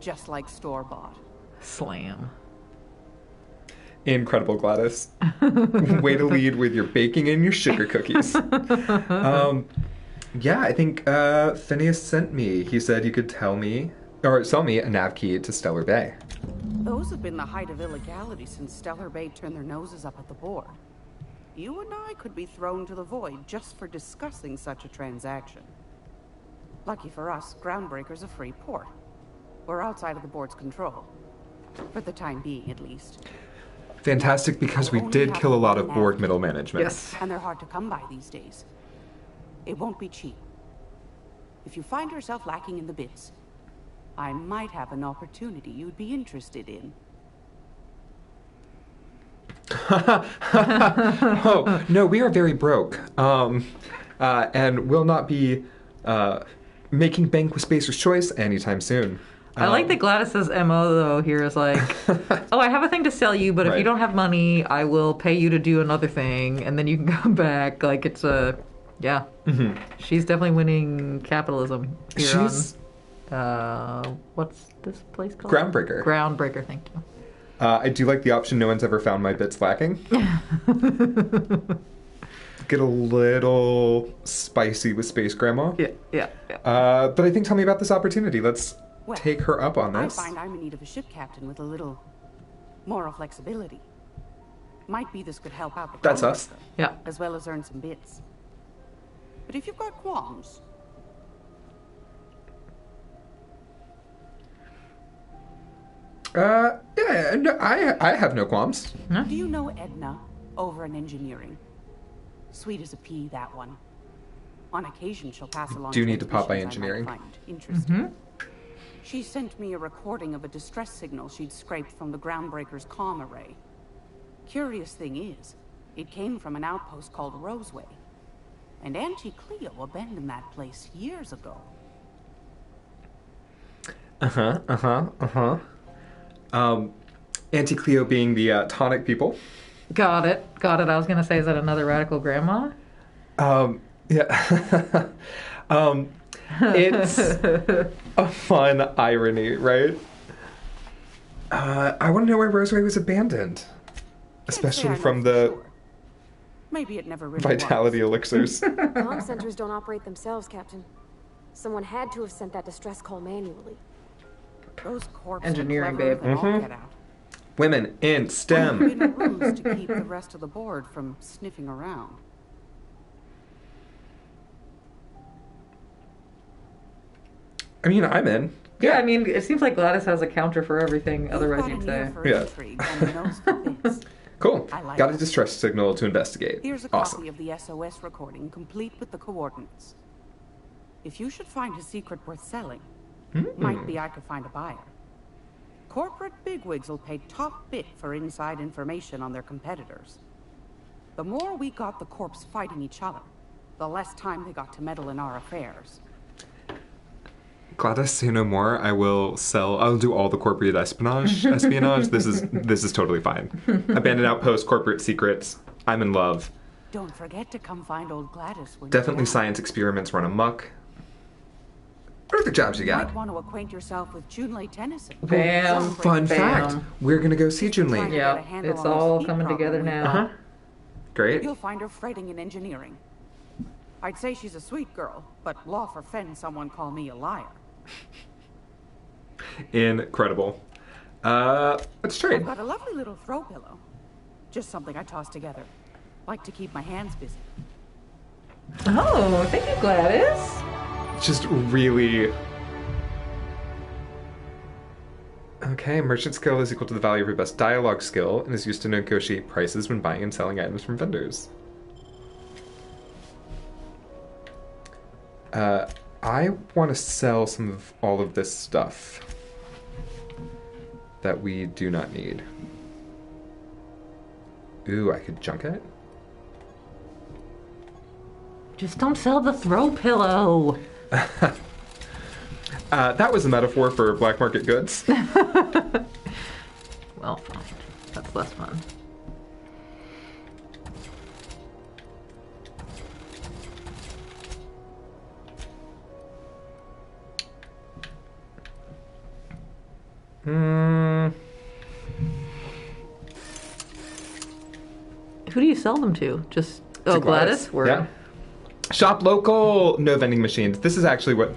Just like store-bought. Slam. Incredible, Gladys. Way to lead with your baking and your sugar cookies. Yeah, I think Phineas sent me. He said you could sell me a nav key to Stellar Bay. Those have been the height of illegality since Stellar Bay turned their noses up at the board. You and I could be thrown to the void just for discussing such a transaction. Lucky for us, Groundbreaker's a free port. We're outside of the board's control. For the time being, at least. Fantastic, because we did kill a lot of board middle management. Yes. And they're hard to come by these days. It won't be cheap. If you find yourself lacking in the bits, I might have an opportunity you'd be interested in. Oh, no, we are very broke. And will not be making bank with Spacer's Choice anytime soon. I like that Gladys's MO though here is like, oh, I have a thing to sell you, but if Right. you don't have money, I will pay you to do another thing, and then you can come back. Like it's yeah. Mm-hmm. She's definitely winning capitalism here She's on. What's this place called? Groundbreaker. Groundbreaker. Thank you. I do like the option no one's ever found my bits lacking. Get a little spicy with Space Grandma. Yeah. But I think tell me about this opportunity. Let's Well, take her up on I this. find I'm in need of a ship captain with a little moral flexibility. Might be this could help out the That's us. Groundbreaker, Yeah. as well as earn some bits. But if you've got qualms, Yeah, no, I have no qualms. do you know Edna over in engineering? Sweet as a pea, that one. On occasion, she'll pass along. do need to pop by transmissions I might engineering. find interesting. She sent me a recording of a distress signal she'd scraped from the Groundbreaker's comm array. Curious thing is, it came from an outpost called Roseway. And Auntie Cleo abandoned that place years ago. Auntie Cleo being the tonic people. Got it. I was gonna say, is that another radical grandma? Yeah. It's a fun irony, right? I want to know where Roseway was abandoned. Especially I know from for the sure. Maybe it never really vitality was. elixirs. Comm centers don't operate themselves, Captain. Someone had to have sent that distress call manually. Those corps Engineering, are cleverer babe. than all get out. Women in Been STEM. a ruse to keep the rest of the board from sniffing around. I mean, I'm in. Yeah, I mean, it seems like Gladys has a counter for everything. Otherwise, You've you'd got an say. ear for Yeah. intrigue and a nose for bits. Cool. I like Got a it. distress signal to investigate. Here's a Awesome. copy of the SOS recording, complete with the coordinates. If you should find a secret worth selling, might be I could find a buyer. Corporate bigwigs will pay top bit for inside information on their competitors. The more we got the corps fighting each other, the less time they got to meddle in our affairs. Gladys, say no more. I'll do all the corporate espionage. This is totally fine. Abandoned outpost, corporate secrets. I'm in love. Don't forget to come find old Gladys when Definitely you're science experiments run amok. What other jobs you You got? might want to acquaint yourself with Junlei Tennyson. Bam. Fun Bam. fact. We're gonna go see Trying Junlei. to get a Yeah, handle it's on this all heat coming problem together we now. got. Uh-huh. Great. You'll find her fretting in engineering. I'd say she's a sweet girl, but law forfend someone call me a liar. Incredible. Let's trade. I've got a lovely little throw pillow. Just something I toss together. Like to keep my hands busy. Oh, thank you, Gladys. Just really... Okay, merchant skill is equal to the value of your best dialogue skill and is used to negotiate prices when buying and selling items from vendors. I want to sell some of all of this stuff that we do not need. Ooh, I could junk it? Just don't sell the throw pillow. That was a metaphor for black market goods. Well, fine. That's less fun. Who do you sell them to? Just To Gladys? Word. Yeah. Shop local. No vending machines. This is actually what...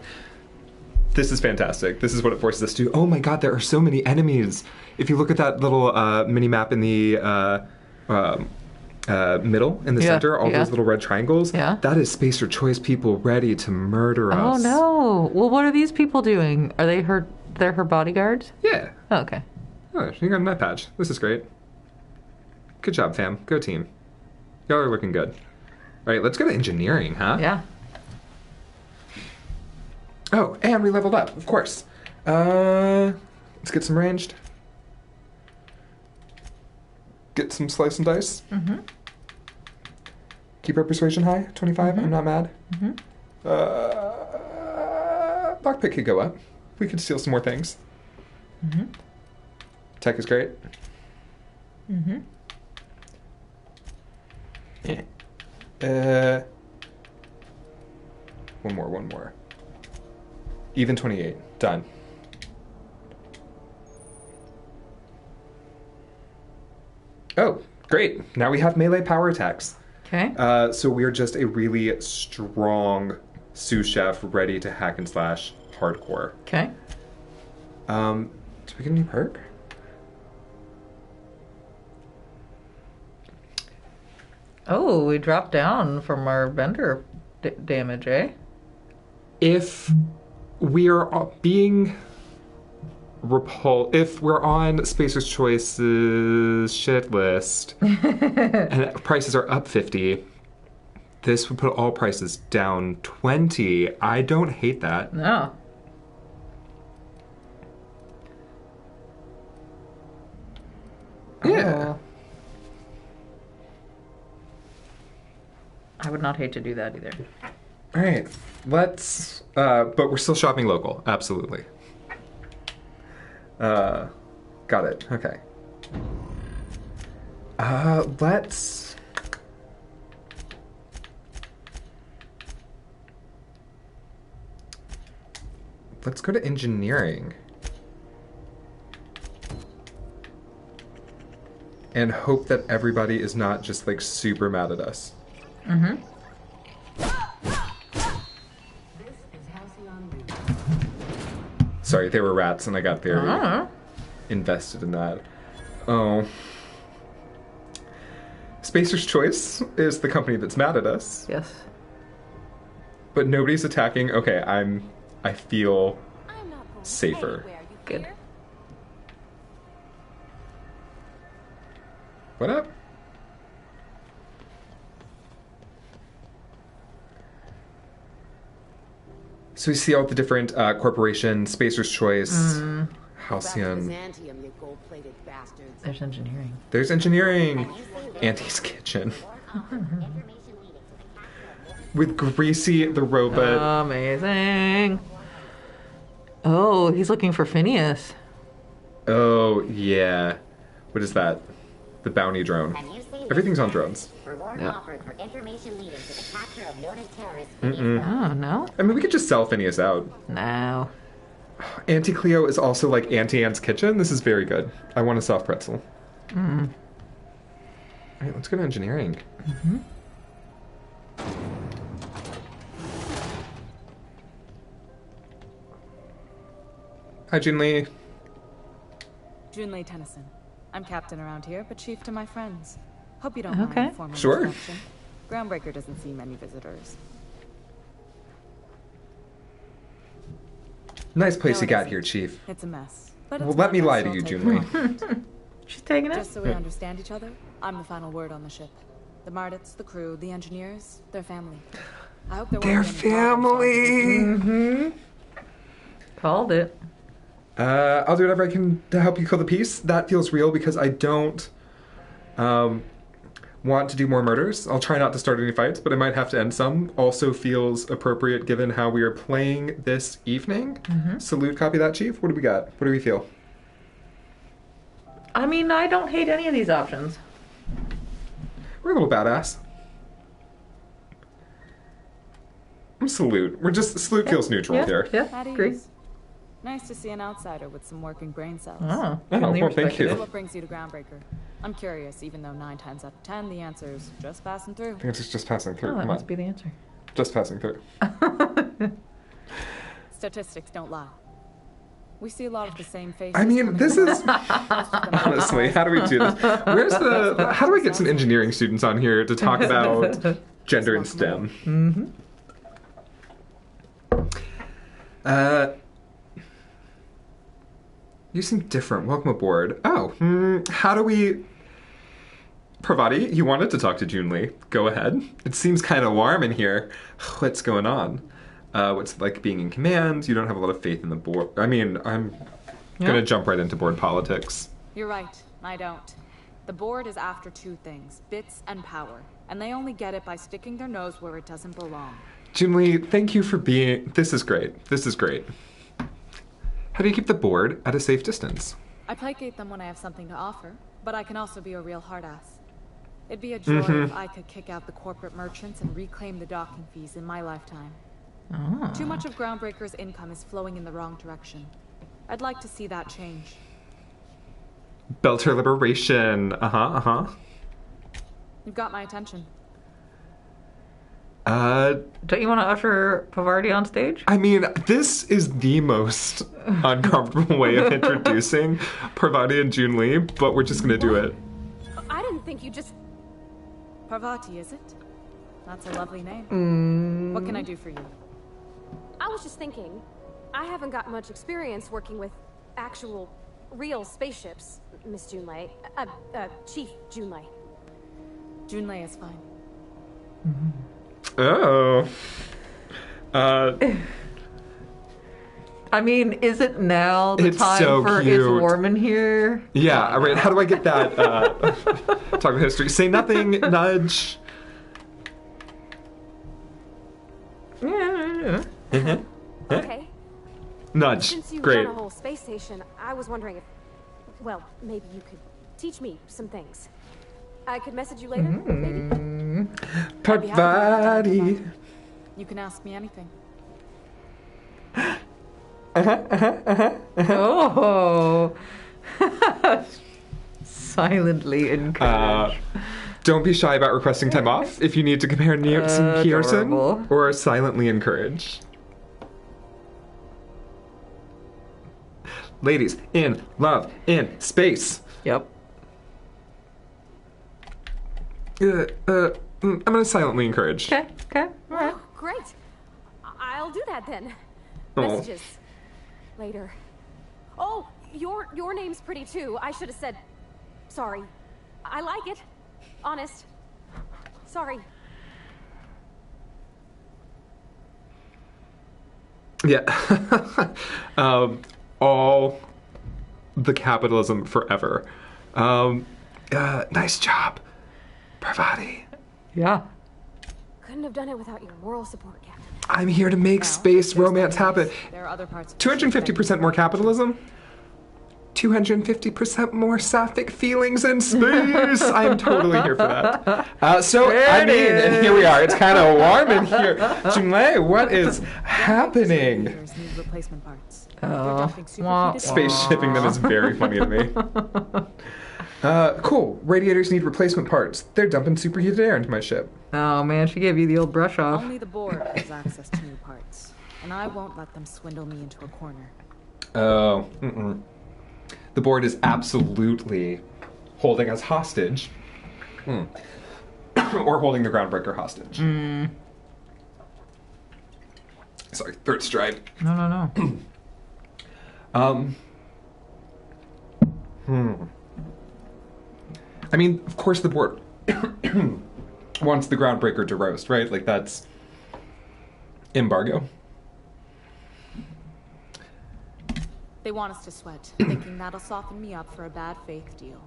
This is fantastic. This is what it forces us to. Oh my god, there are so many enemies. If you look at that little mini map in the middle, in the center, all those little red triangles, that is Spacer Choice people ready to murder us. Oh no. Well, what are these people doing? Are they they're her bodyguards? Yeah. Oh, okay. Oh, you got a night patch. This is great. Good job, fam. Go team. Y'all are looking good. All right, let's go to engineering, huh? Yeah. Oh, and we leveled up, of course. Let's get some ranged. Get some slice and dice. Mm-hmm. Keep our persuasion high, 25. I'm not mad. Mm-hmm. Lockpick could go up. We could steal some more things. Mm-hmm. Tech is great. Mm-hmm. One more. Even 28. Done. Oh, great. Now we have melee power attacks. Okay. So we're just a really strong sous chef ready to hack and slash hardcore. Okay. Do we get a new perk? Oh, we dropped down from our vendor damage, eh? If we are being if we're on Spacer's Choice's shit list and prices are up 50, this would put all prices down 20. I don't hate that. No. Yeah. Oh. I would not hate to do that either. All right, let's. But we're still shopping local. Absolutely. Got it. Okay. Let's. Let's go to engineering. and hope that everybody is not just like super mad at us. Mm-hmm. Sorry, they were rats, and I got very invested in that. Oh. Spacer's Choice is the company that's mad at us. Yes. But nobody's attacking. Okay, I feel safer. Good. What up? So we see all the different corporations, Spacer's Choice, Halcyon. There's engineering. There's engineering. Auntie's Kitchen. With Greasy the robot. Amazing. Oh, he's looking for Phineas. Oh, yeah. What is that? The bounty drone. Everything's on drones. Reward offered for information leading to the capture of noted terrorist Oh, no? I mean, we could just sell Phineas out. No. Auntie Cleo is also like Auntie Anne's Kitchen. This is very good. I want a soft pretzel. Mm. All right, let's go to engineering. Mm-hmm. Hi, Junli. Junli Tennyson. I'm captain around here, but chief to my friends. Hope you don't Okay. mind a formal Sure. introduction. Groundbreaker doesn't see many visitors. Nice place No, you it got isn't. here, Chief. It's a mess. But Well, it's let one me less lie to I'll you, take Junli. on. She's taking it. Just so we understand each other, I'm the final word on the ship. The Mardits, the crew, the engineers, they're family. I hope there They're won't be any problems family! Called it. I'll do whatever I can to help you kill the peace. That feels real because I don't want to do more murders. I'll try not to start any fights, but I might have to end some. Also feels appropriate given how we are playing this evening. Salute, copy that, Chief. What do we got? What do we feel? I mean, I don't hate any of these options. We're a little badass. Salute. We're just, salute feels neutral here. Yeah, At agree. ease. Nice to see an outsider with some working brain cells. Oh, Oh, really well, thank respected you. So what brings you to Groundbreaker? I'm curious, even though 9 times out of 10 the answer's just passing through. I think it's just passing through. Oh, that Come must on. be the answer. Just passing through. Statistics don't lie. We see a lot of the same faces. I mean, coming this from is... us. Honestly, how do we do this? Where's the... How do I get some engineering students on here to talk about gender and STEM? You seem different. Welcome aboard. Oh, how do we... Pravati, you wanted to talk to Junli. Go ahead. It seems kind of warm in here. What's going on? What's it like being in command? You don't have a lot of faith in the board. I mean, I'm gonna jump right into board politics. You're right, I don't. The board is after two things, bits and power. And they only get it by sticking their nose where it doesn't belong. Junli, thank you for being... This is great. This is great. How do you keep the board at a safe distance? I placate them when I have something to offer, but I can also be a real hard ass. It'd be a joy if I could kick out the corporate merchants and reclaim the docking fees in my lifetime. Oh. Too much of Groundbreaker's income is flowing in the wrong direction. I'd like to see that change. Belter liberation. You've got my attention. Don't you want to usher Pavardi on stage? I mean, this is the most uncomfortable way of introducing Parvati and Junli, but we're just gonna do it. I didn't think you just... Parvati, is it? That's a lovely name. What can I do for you? I was just thinking, I haven't got much experience working with actual, real spaceships, Miss Junlei. Chief Junlei. Junlei is fine. Oh. I mean, is it now the It's time so for cute. It's Warm in Here? Yeah, all right, how do I get that? Talk about history. Say nothing, nudge. Yeah. Okay. Nudge. Since you Great. run a whole space station, I was wondering if, well, maybe you could teach me some things. I could message you later, maybe? Parvati. You can ask me anything. Oh. Silently encourage. Don't be shy about requesting time off if you need to compare notes in Pearson, adorable. or silently encourage. Ladies, in love, in space. Yep. I'm gonna silently encourage. Okay. All right. Oh, great. I'll do that then. Oh. Messages. Later. Oh, your name's pretty too. I should have said sorry. I like it. Honest. Sorry. Yeah. All the capitalism forever. Nice job, Parvati. Yeah. Couldn't have done it without your moral support, Captain. I'm here to make space romance happen. There are other parts. 250% more capitalism. 250% more sapphic feelings in space. I'm totally here for that. And here we are. It's kind of warm in here. Junlei, what is happening? Need replacement parts. Space shipping them is very funny to me. Cool. Radiators need replacement parts. They're dumping superheated air into my ship. Oh man, she gave you the old brush off. Only the board has access to new parts, and I won't let them swindle me into a corner. Oh, the board is absolutely holding us hostage. Or holding the groundbreaker hostage. Sorry, third strike. No. I mean, of course the board wants the groundbreaker to roast, right? Like, that's embargo. They want us to sweat, thinking that'll soften me up for a bad faith deal.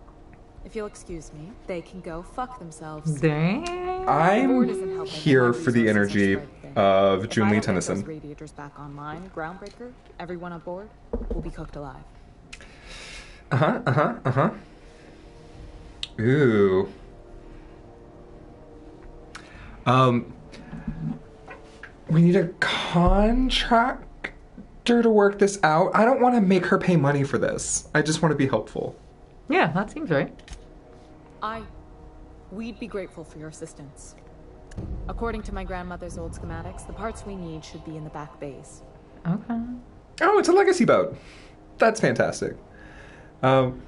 If you'll excuse me, they can go fuck themselves. Dang. I'm here for the energy of Junlei Tennyson. Those radiators back online, groundbreaker, everyone aboard will be cooked alive. Ooh. We need a contractor to work this out. I don't want to make her pay money for this. I just want to be helpful. Yeah, that seems right. We'd be grateful for your assistance. According to my grandmother's old schematics, the parts we need should be in the back bays. Okay. Oh, it's a legacy boat. That's fantastic. But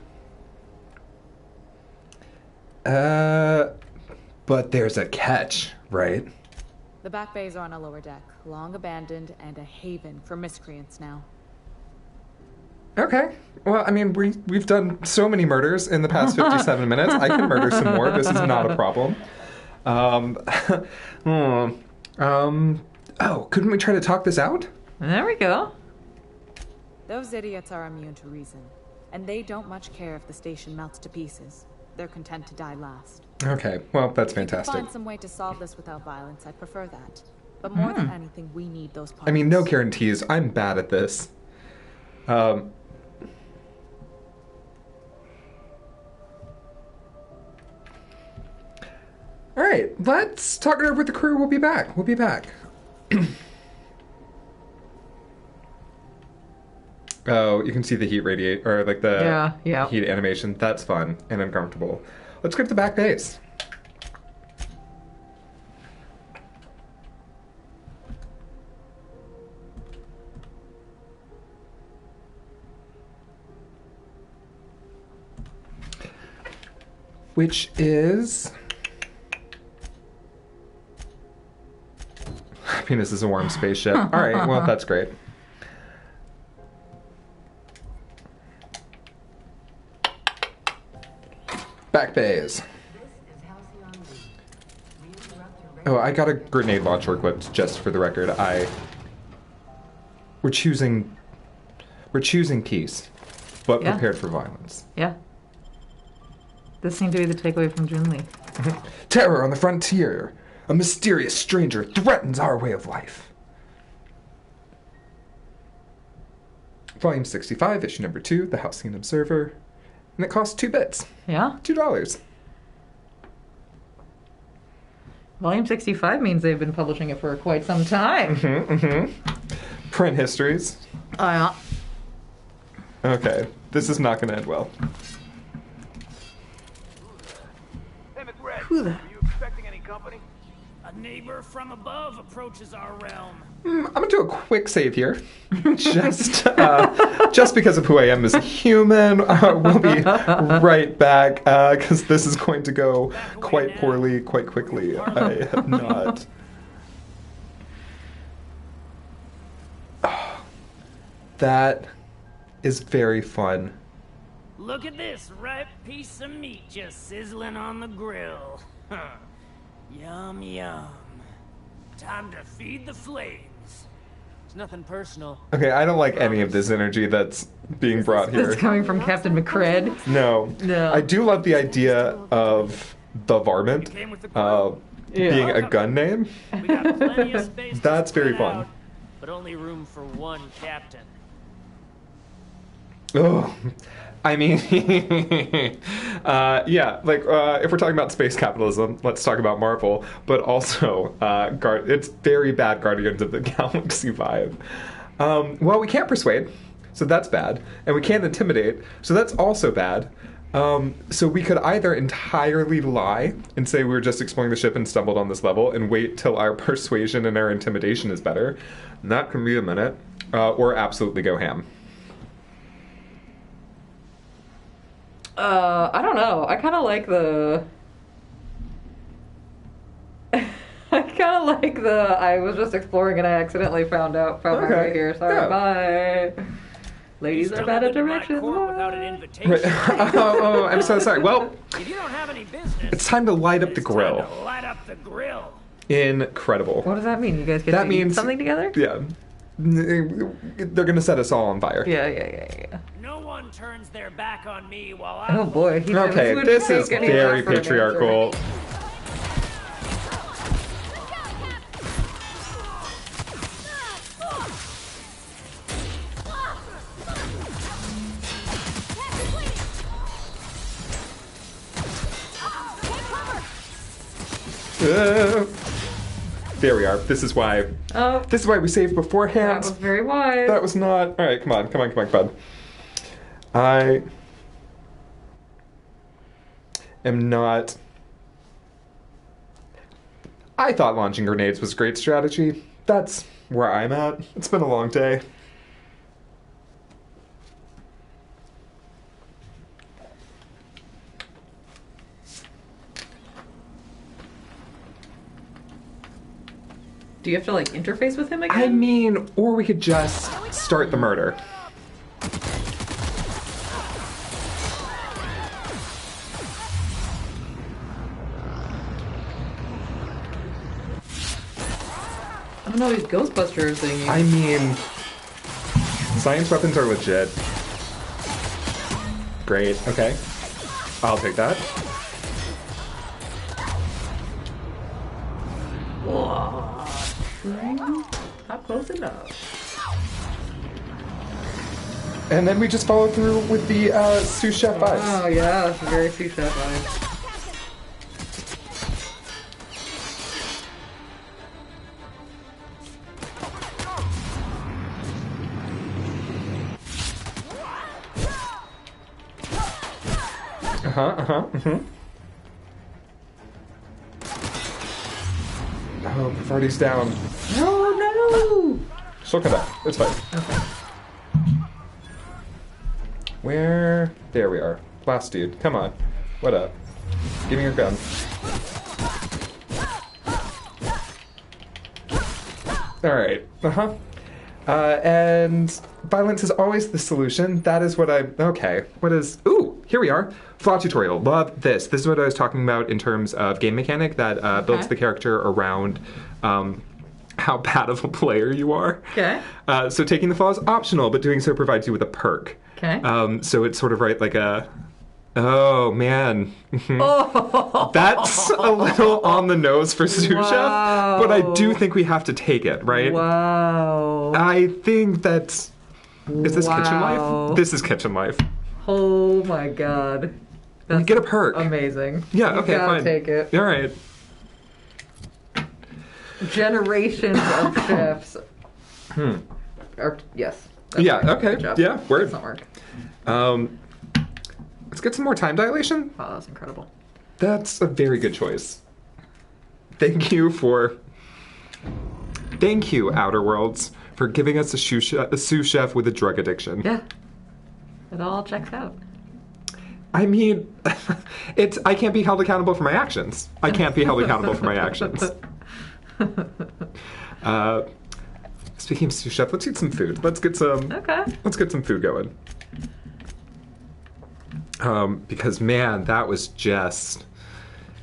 there's a catch, right? The back bays are on a lower deck, long abandoned and a haven for miscreants now. Okay. Well, I mean, we've done so many murders in the past 57 minutes. I can murder some more. This is not a problem. Oh, couldn't we try to talk this out? There we go. Those idiots are immune to reason, and they don't much care if the station melts to pieces. They're content to die last. Okay, well, that's If you fantastic. could find some way to solve this without violence, I'd prefer that. But more than anything, we need those parts. I mean, no guarantees. I'm bad at this. All right, let's talk it over with the crew. We'll be back. Oh, you can see the heat radiate, or like the heat animation. That's fun and uncomfortable. Let's go to the back base. Which is... I mean, this is a warm spaceship. All right, well, that's great. Back bays. Oh, I got a grenade launcher equipped, just for the record. We're choosing peace, but prepared for violence. Yeah. This seemed to be the takeaway from Junlei. Terror on the frontier. A mysterious stranger threatens our way of life. Volume 65, issue number 2, The Halcyon Observer. And it costs 2 bits. Yeah? $2. Volume 65 means they've been publishing it for quite some time. Print histories. Oh, yeah. Okay, this is not going to end well. Who the? Are you expecting any company? A neighbor from above approaches our realm. I'm gonna do a quick save here, just because of who I am as a human. We'll be right back because this is going to go quite poorly, quite quickly. I have not. That is very fun. Look at this ripe piece of meat just sizzling on the grill. Yum, yum. Time to feed the flames. It's nothing personal. Okay, I don't like any of this energy that's being brought here. It's coming from Captain McCred. No. I do love the idea of the varmint being a gun name. We got plenty of space. That's very fun. Out, but only room for one captain. Oh, I mean, yeah, like, if we're talking about space capitalism, let's talk about Marvel, but also, it's very bad Guardians of the Galaxy vibe. Well, we can't persuade, so that's bad, and we can't intimidate, so that's also bad. So we could either entirely lie and say we were just exploring the ship and stumbled on this level and wait till our persuasion and our intimidation is better. And that can be a minute, or absolutely go ham. I don't know. I kind of like the... I was just exploring and I accidentally found my way here. Sorry, bye. Ladies are bad at directions. Without an invitation. Right. oh, I'm so sorry. Well, If you don't have any business, it's time to light up the grill. time to light up the grill. Incredible. What does that mean? You guys get That to eat means something together? Yeah. They're gonna set us all on fire. Yeah. No one turns their back on me while I. Oh boy. Okay, this is very patriarchal. There we are. This is why. Oh. This is why we saved beforehand. That was very wise. That was not. All right, come on, bud. I am not. I thought launching grenades was a great strategy. That's where I'm at. It's been a long day. Do you have to like interface with him again? I mean, or we could just start the murder. I don't know these Ghostbusters thingies. I mean, science weapons are legit. Great, okay. I'll take that. Not close enough. And then we just follow through with the sous chef vibes. Oh yeah, that's a very sous chef vibe. Oh, Vardy's down. No! She'll come back. It's fine. Okay. Where? There we are. Last dude. Come on. What up? Give me your gun. Alright. And violence is always the solution. That is what I... Okay. What is... Ooh! Here we are. Flaw tutorial. Love this. This is what I was talking about in terms of game mechanic that builds the character around how bad of a player you are. Okay. So taking the flaw is optional, but doing so provides you with a perk. Okay. So it's sort of like a... Oh, man. Oh. That's a little on the nose for sous chef, but I do think we have to take it, right? Wow. I think that's... Is this kitchen life? This is kitchen life. Oh my god. We get a perk. Amazing. Yeah, You okay, gotta fine. Take it. All right. Generations of chefs. Yes. Yeah, right. okay. Good job. Yeah, word. That's not work. Let's get some more time dilation. Wow, that's incredible. That's a very good choice. Thank you, Outer Worlds, for giving us a sous chef with a drug addiction. Yeah. It all checks out. I mean, I can't be held accountable for my actions. I can't be held accountable for my actions. Speaking of sous chef, let's eat some food. Let's get some food going. Because man, that was just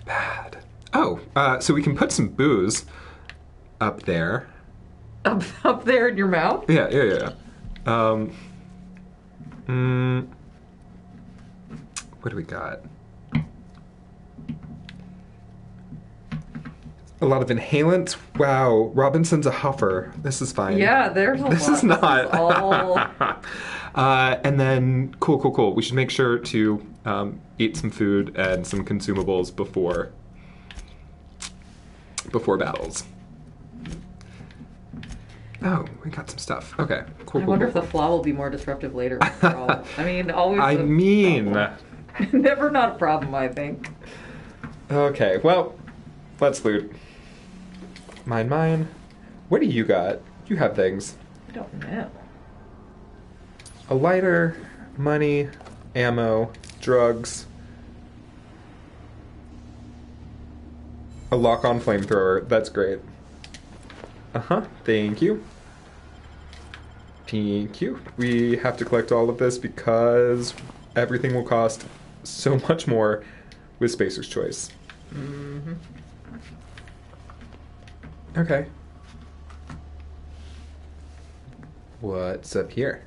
bad. Oh, so we can put some booze up there. Up there in your mouth? Yeah. What do we got? A lot of inhalants. Wow, Robinson's a huffer. This is fine. Yeah, there's a lot. This is not. This is all... And then, cool. We should make sure to eat some food and some consumables before battles. Oh, we got some stuff. Okay, cool. I wonder if the flaw will be more disruptive later. I mean, always. Never not a problem, I think. Okay, well, let's loot. Mine. What do you got? You have things. I don't know. A lighter, money, ammo, drugs. A lock-on flamethrower. That's great. Thank you. We have to collect all of this because everything will cost so much more with Spacer's Choice. Mm-hmm. Okay. What's up here?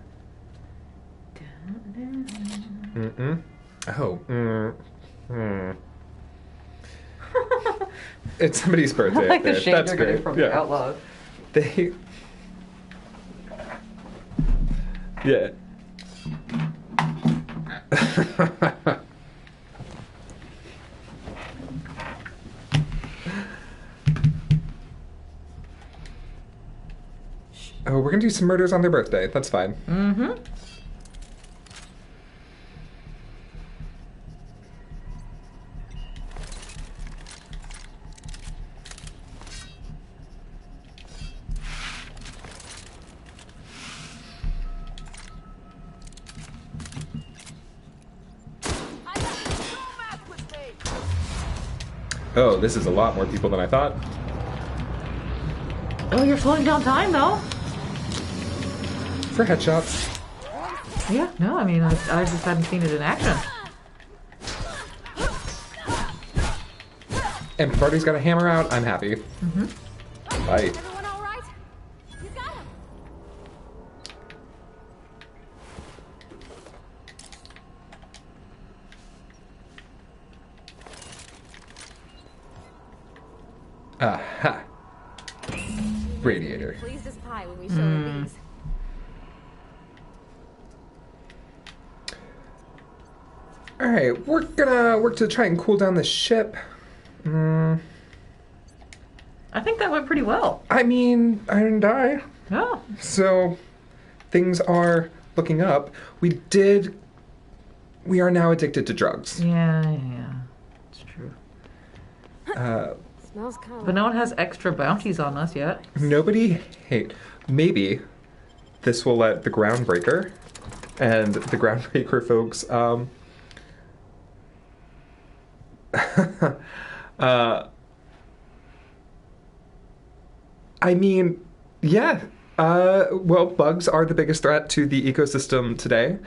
It's somebody's birthday. I like there. the shade That's you're great. getting from the Outlaws. Yeah. Oh, we're gonna do some murders on their birthday. That's fine. Mm-hmm. Oh, this is a lot more people than I thought. Oh, you're slowing down time, though. For headshots. Yeah, no, I mean, I just hadn't seen it in action. And Party's got a hammer out. I'm happy. Mm-hmm. Bye. Everyone all right? You got him. Aha. Radiator. Pleased as pie when we show him these. Alright, we're gonna work to try and cool down the ship. I think that went pretty well. I mean, I didn't die. Oh. So, things are looking up. We are now addicted to drugs. Yeah. It's true. Smells kind of. But no one has extra bounties on us yet. Maybe this will let the Groundbreaker and the Groundbreaker folks, I mean, yeah. Well, bugs are the biggest threat to the ecosystem today,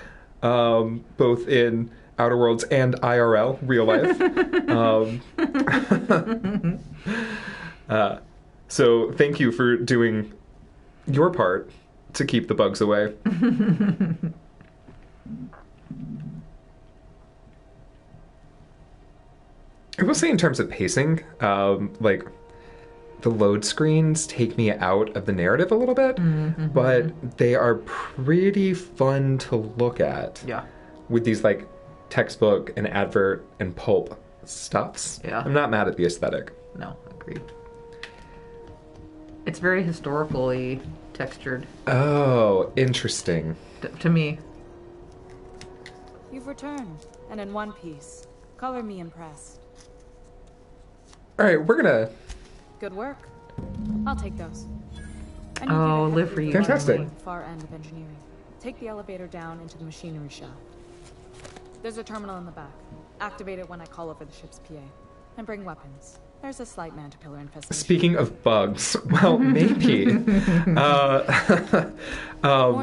both in Outer Worlds and IRL, real life. So thank you for doing your part to keep the bugs away. I will say in terms of pacing, like the load screens take me out of the narrative a little bit, but they are pretty fun to look at. Yeah. With these like textbook and advert and pulp stuffs. Yeah. I'm not mad at the aesthetic. No, agreed. It's very historically textured. Oh, interesting. To me. You've returned, and in one piece. Color me impressed. All right, we're gonna. Good work. I'll take those. I need Oh, you to live head for you, Fantastic. to the far end of engineering. Take the elevator down into the machinery shaft. There's a terminal in the back. Activate it when I call over the ship's PA. And bring weapons. There's a slight mantipillar infestation. Speaking of bugs, well, maybe More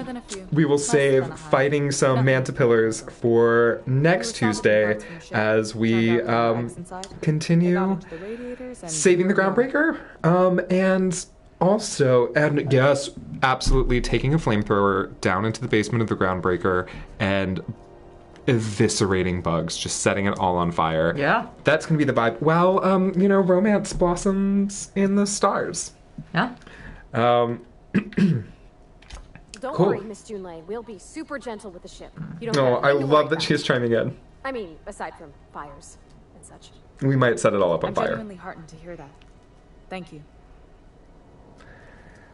than a few. we will Less save than a hundred. fighting some Nothing. mantipillars for next We were salvaging Tuesday parts from the ship. as we Turned out there were eggs inside. They got continue into the radiators and saving the we were gone. groundbreaker, and also, and yes, absolutely taking a flamethrower down into the basement of the groundbreaker and eviscerating bugs, just setting it all on fire. Yeah. That's gonna be the vibe. Well, romance blossoms in the stars. Yeah. Don't Cool. worry, Miss Junlei. We'll be super gentle with the ship. You don't No, have I anything to love worry that about. she's chiming in. I mean, aside from fires and such. We might set it all up on I'm fire. genuinely heartened to hear that. Thank you.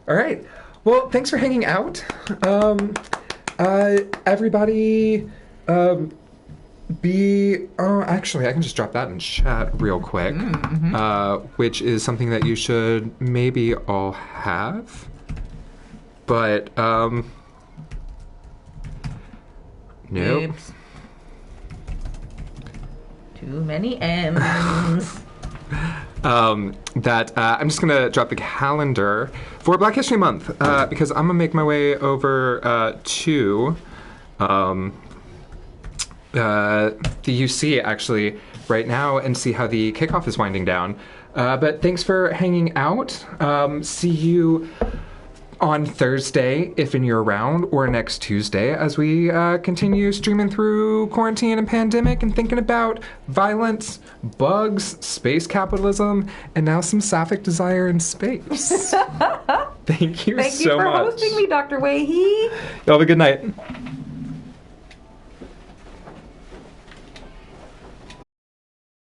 All right. Well, thanks for hanging out. Everybody, actually, I can just drop that in chat real quick, which is something that you should maybe all have. But, nope. Oops. Too many M's. I'm just gonna drop the calendar for Black History Month because I'm gonna make my way over to the UC actually right now and see how the kickoff is winding down. But thanks for hanging out. See you on Thursday, if and you're around, or next Tuesday, as we continue streaming through quarantine and pandemic and thinking about violence, bugs, space capitalism, and now some sapphic desire in space. Thank you Thank so you for much. hosting me, Dr. Wahey. Y'all have a good night.